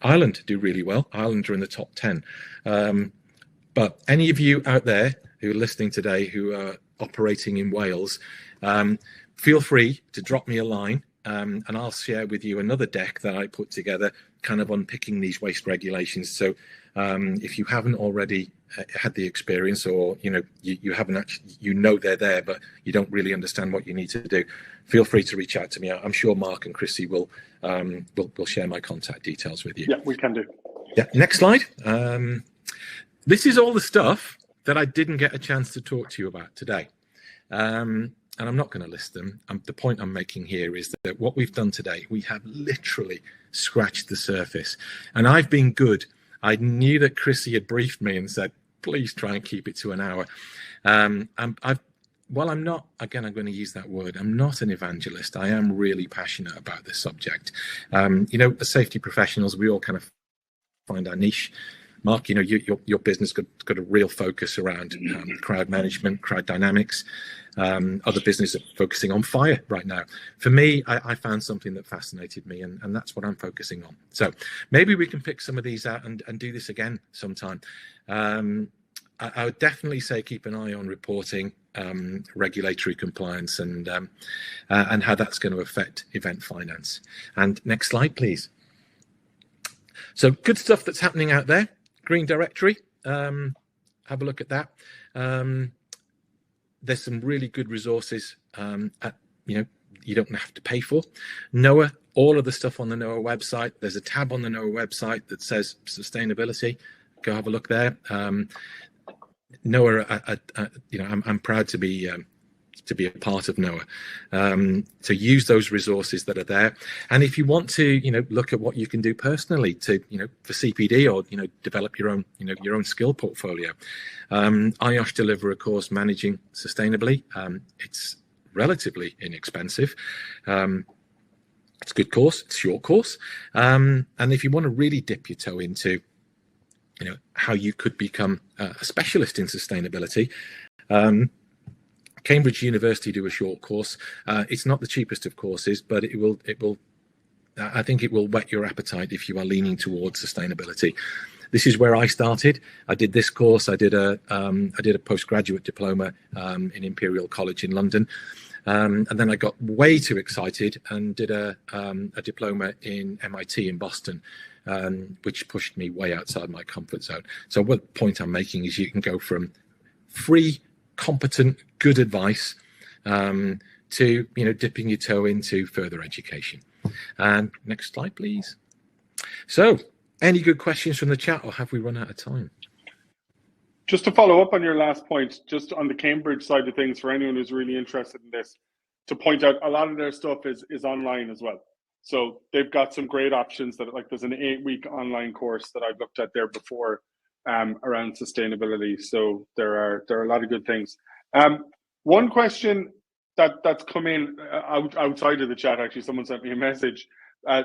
Ireland do really well. Ireland are in the top 10. But any of you out there who are listening today who are operating in Wales, feel free to drop me a line, and I'll share with you another deck that I put together, kind of unpicking these waste regulations. So if you haven't already had the experience, or you haven't actually, they're there, but you don't really understand what you need to do, feel free to reach out to me. I'm sure Mark and Chrissy will share my contact details with you. Yeah, we can do. Yeah. Next slide. This is all the stuff that I didn't get a chance to talk to you about today. And I'm not going to list them. The point I'm making here is that what we've done today, we have literally scratched the surface. And I've been good. I knew that Chrissy had briefed me and said, please try and keep it to an hour. While I'm not, again, I'm going to use that word, I'm not an evangelist. I am really passionate about this subject. As safety professionals, we all kind of find our niche. Mark, your business got a real focus around crowd management, crowd dynamics. Other businesses are focusing on fire right now. For me, I found something that fascinated me, and that's what I'm focusing on. So maybe we can pick some of these out and do this again sometime. I would definitely say keep an eye on reporting, regulatory compliance, and how that's going to affect event finance. And next slide, please. So good stuff that's happening out there. Green Directory, have a look at that. There's some really good resources you don't have to pay for. NOAA, all of the stuff on the NOAA website. There's a tab on the NOAA website that says sustainability. Go have a look there. NOAA, I'm proud to be a part of NOAA, to use those resources that are there. And if you want to, look at what you can do personally to, for CPD, or, develop your own skill portfolio. IOSH deliver a course, Managing Sustainably. It's relatively inexpensive. It's a good course, it's a short course. And if you want to really dip your toe into, how you could become a specialist in sustainability, Cambridge University do a short course. It's not the cheapest of courses, but I think it will whet your appetite if you are leaning towards sustainability. This is where I started. I did this course. I did a postgraduate diploma in Imperial College in London, and then I got way too excited and did a diploma in MIT in Boston, which pushed me way outside my comfort zone. So what point I'm making is you can go from free competent, good advice to, dipping your toe into further education. And next slide, please. So, any good questions from the chat, or have we run out of time? Just to follow up on your last point, just on the Cambridge side of things, for anyone who's really interested in this, to point out a lot of their stuff is online as well. So they've got some great options that, like, there's an 8-week online course that I've looked at there before around sustainability. So there are a lot of good things. One question that's come in outside of the chat, actually, someone sent me a message.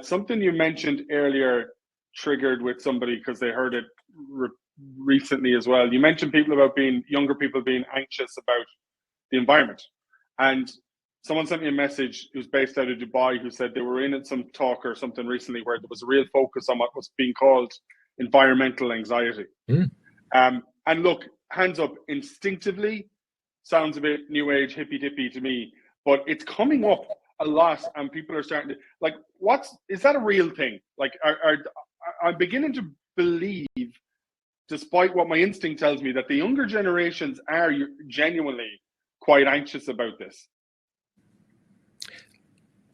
Something you mentioned earlier triggered with somebody because they heard it recently as well. You mentioned younger people being anxious about the environment, and someone sent me a message who's based out of Dubai who said they were in at some talk or something recently where there was a real focus on what was being called environmental anxiety. And look, hands up, instinctively sounds a bit new age hippy dippy to me, but it's coming up a lot, and people are starting to, like, is that a real thing? Like, I'm beginning to believe, despite what my instinct tells me, that the younger generations are genuinely quite anxious about this.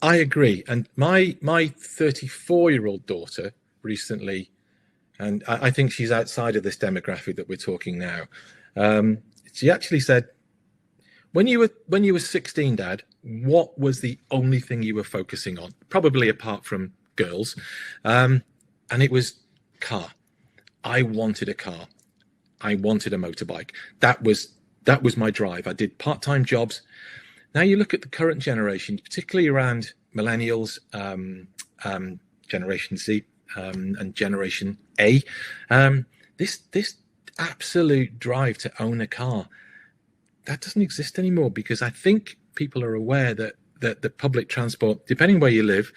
I agree. And my 34-year-old daughter recently, and I think she's outside of this demographic that we're talking now, she actually said, when you were 16, Dad, what was the only thing you were focusing on? Probably apart from girls. And it was car. I wanted a car. I wanted a motorbike. That was my drive. I did part-time jobs. Now you look at the current generation, particularly around millennials, Generation Z, and Generation A. This absolute drive to own a car, that doesn't exist anymore, because I think people are aware that the public transport, depending where you live,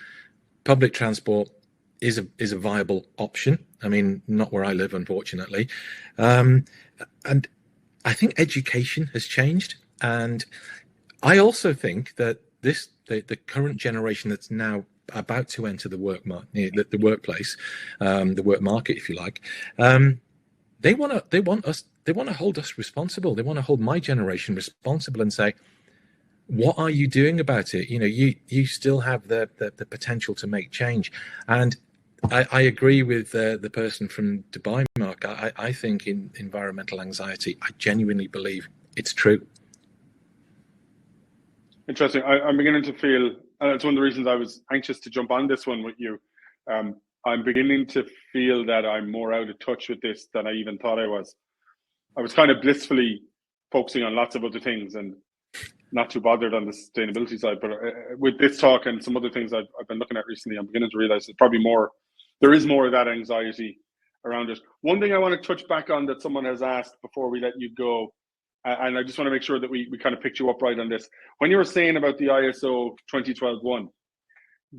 public transport is a viable option. I mean, not where I live, unfortunately. And I think education has changed. And I also think that the current generation that's now about to enter the workplace, the work market, if you like, they want to hold us responsible. They want to hold my generation responsible and say, what are you doing about it? You still have the potential to make change. And I agree with the person from Dubai, Mark. I think in environmental anxiety, I genuinely believe it's true. Interesting. I'm beginning to feel, and it's one of the reasons I was anxious to jump on this one with you. I'm beginning to feel that I'm more out of touch with this than I even thought I was. I was kind of blissfully focusing on lots of other things and not too bothered on the sustainability side. But with this talk and some other things I've been looking at recently, I'm beginning to realize there is more of that anxiety around it. One thing I want to touch back on that someone has asked before we let you go, and I just want to make sure that we kind of picked you up right on this. When you were saying about the ISO 2012-1,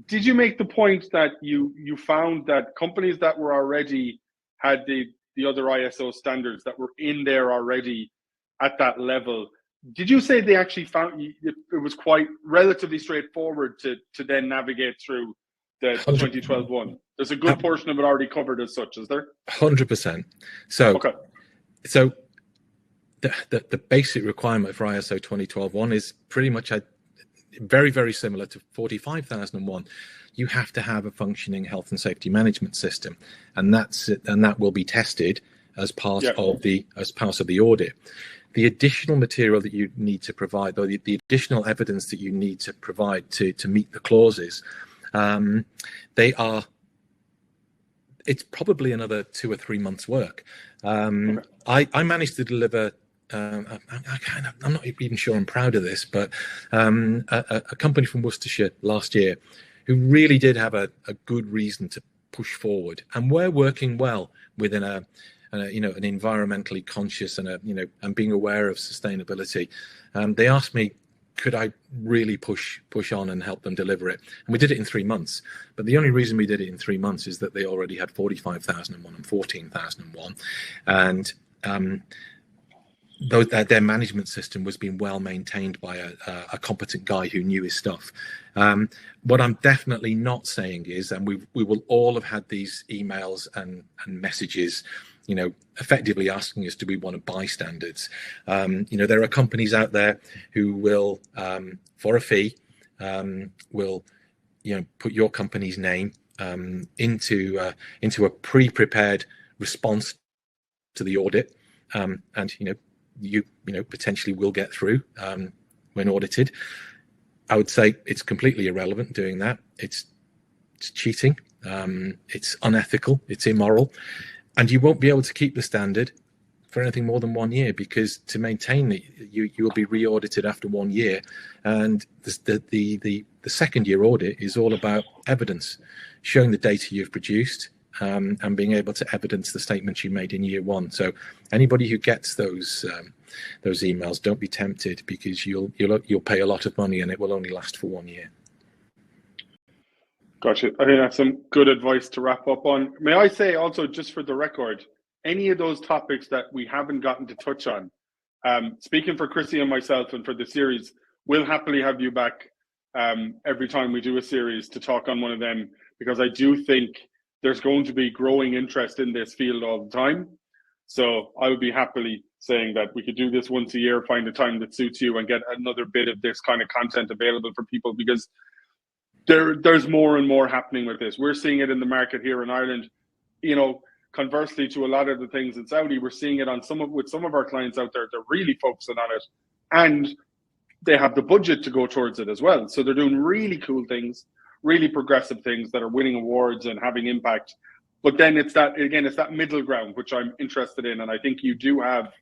did you make the point that you found that companies that were already had the other ISO standards that were in there already at that level, did you say they actually found it was quite relatively straightforward to then navigate through the 2012-1? There's a good portion of it already covered as such, is there? 100%. So, okay. So the basic requirement for ISO 2012-1 is pretty much very, very similar to 45001. You have to have a functioning health and safety management system, and that's it, and that will be tested as part of the audit. The additional material that you need to provide, or the additional evidence that you need to provide to meet the clauses, it's probably another 2 or 3 months work. I managed to deliver. I'm not even sure I'm proud of this, but a company from Worcestershire last year who really did have a good reason to push forward, and we're working well within an environmentally conscious and being aware of sustainability. They asked me, could I really push on and help them deliver it? And we did it in 3 months. But the only reason we did it in 3 months is that they already had 45,001 and 14,001, and their management system was being well maintained by a competent guy who knew his stuff. What I'm definitely not saying is, and we will all have had these emails and messages effectively asking us, do we want to buy standards? There are companies out there who will, for a fee, will put your company's name into a pre-prepared response to the audit, and you potentially will get through when audited. I would say it's completely irrelevant doing that. It's cheating. It's unethical. It's immoral, and you won't be able to keep the standard for anything more than 1 year, because to maintain it, you will be re-audited after 1 year, and the second year audit is all about evidence, showing the data you've produced, and being able to evidence the statements you made in year one. So anybody who gets those emails, don't be tempted, because you'll pay a lot of money and it will only last for 1 year. Gotcha. I think that's some good advice to wrap up on. May I say also, just for the record, any of those topics that we haven't gotten to touch on, speaking for Chrissy and myself and for the series, we'll happily have you back every time we do a series to talk on one of them, because I do think there's going to be growing interest in this field all the time. So I would be happily saying that we could do this once a year, find a time that suits you, and get another bit of this kind of content available for people, because there's more and more happening with this. We're seeing it in the market here in Ireland. Conversely to a lot of the things in Saudi, we're seeing it with some of our clients out there. They're really focusing on it, and they have the budget to go towards it as well. So they're doing really cool things, really progressive things that are winning awards and having impact. But then it's that middle ground, which I'm interested in. And I think you do have,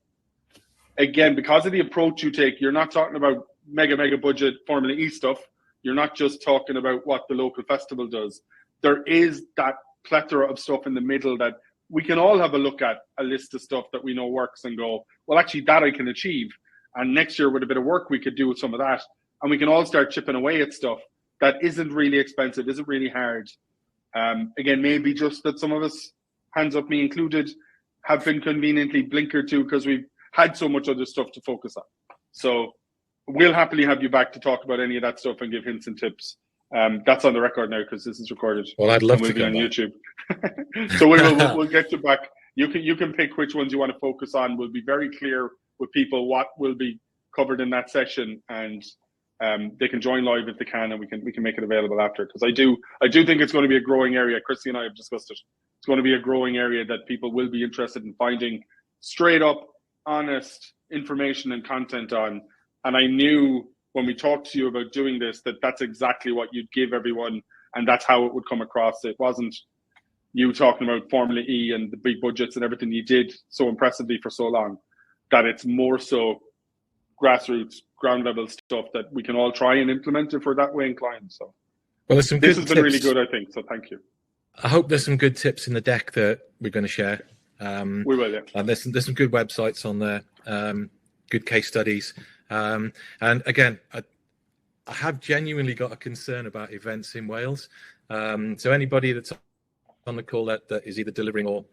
again, because of the approach you take, you're not talking about mega budget Formula E stuff. You're not just talking about what the local festival does. There is that plethora of stuff in the middle that we can all have a look at, a list of stuff that we know works, and go, well, actually that I can achieve. And next year with a bit of work, we could do with some of that. And we can all start chipping away at stuff that isn't really expensive, isn't really hard. Again, maybe just that some of us, hands up me included, have been conveniently blinkered to because we've had so much other stuff to focus on. So we'll happily have you back to talk about any of that stuff and give hints and tips. That's on the record now because this is recorded. Well, I'd love to be on back. YouTube. So we'll get you back. You can pick which ones you want to focus on. We'll be very clear with people what will be covered in that session, and they can join live if they can, and we can make it available after. Because I do think it's going to be a growing area. Christy and I have discussed it. It's going to be a growing area that people will be interested in finding straight up, honest information and content on. And I knew when we talked to you about doing this that that's exactly what you'd give everyone, and that's how it would come across. It wasn't you talking about Formula E and the big budgets and everything you did so impressively for so long, that it's more so grassroots, ground level stuff that we can all try and implement if we're that way inclined. So well, there's some this good has been really good, I think. So thank you. I hope there's some good tips in the deck that we're going to share. We will, yeah. And there's some good websites on there, good case studies. And again, I have genuinely got a concern about events in Wales. So anybody that's on the call that is either delivering or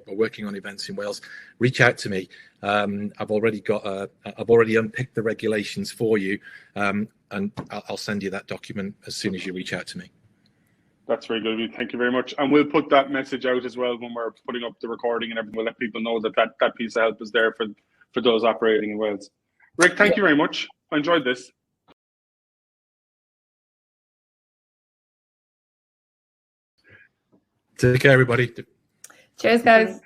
working on events in Wales, reach out to me. I've already unpicked the regulations for you, and I'll send you that document as soon as you reach out to me. That's very good. Thank you very much. And we'll put that message out as well when we're putting up the recording and everything. We'll let people know that piece of help is there for those operating in Wales. Rick, thank you very much. I enjoyed this. Take care, everybody. Cheers, guys.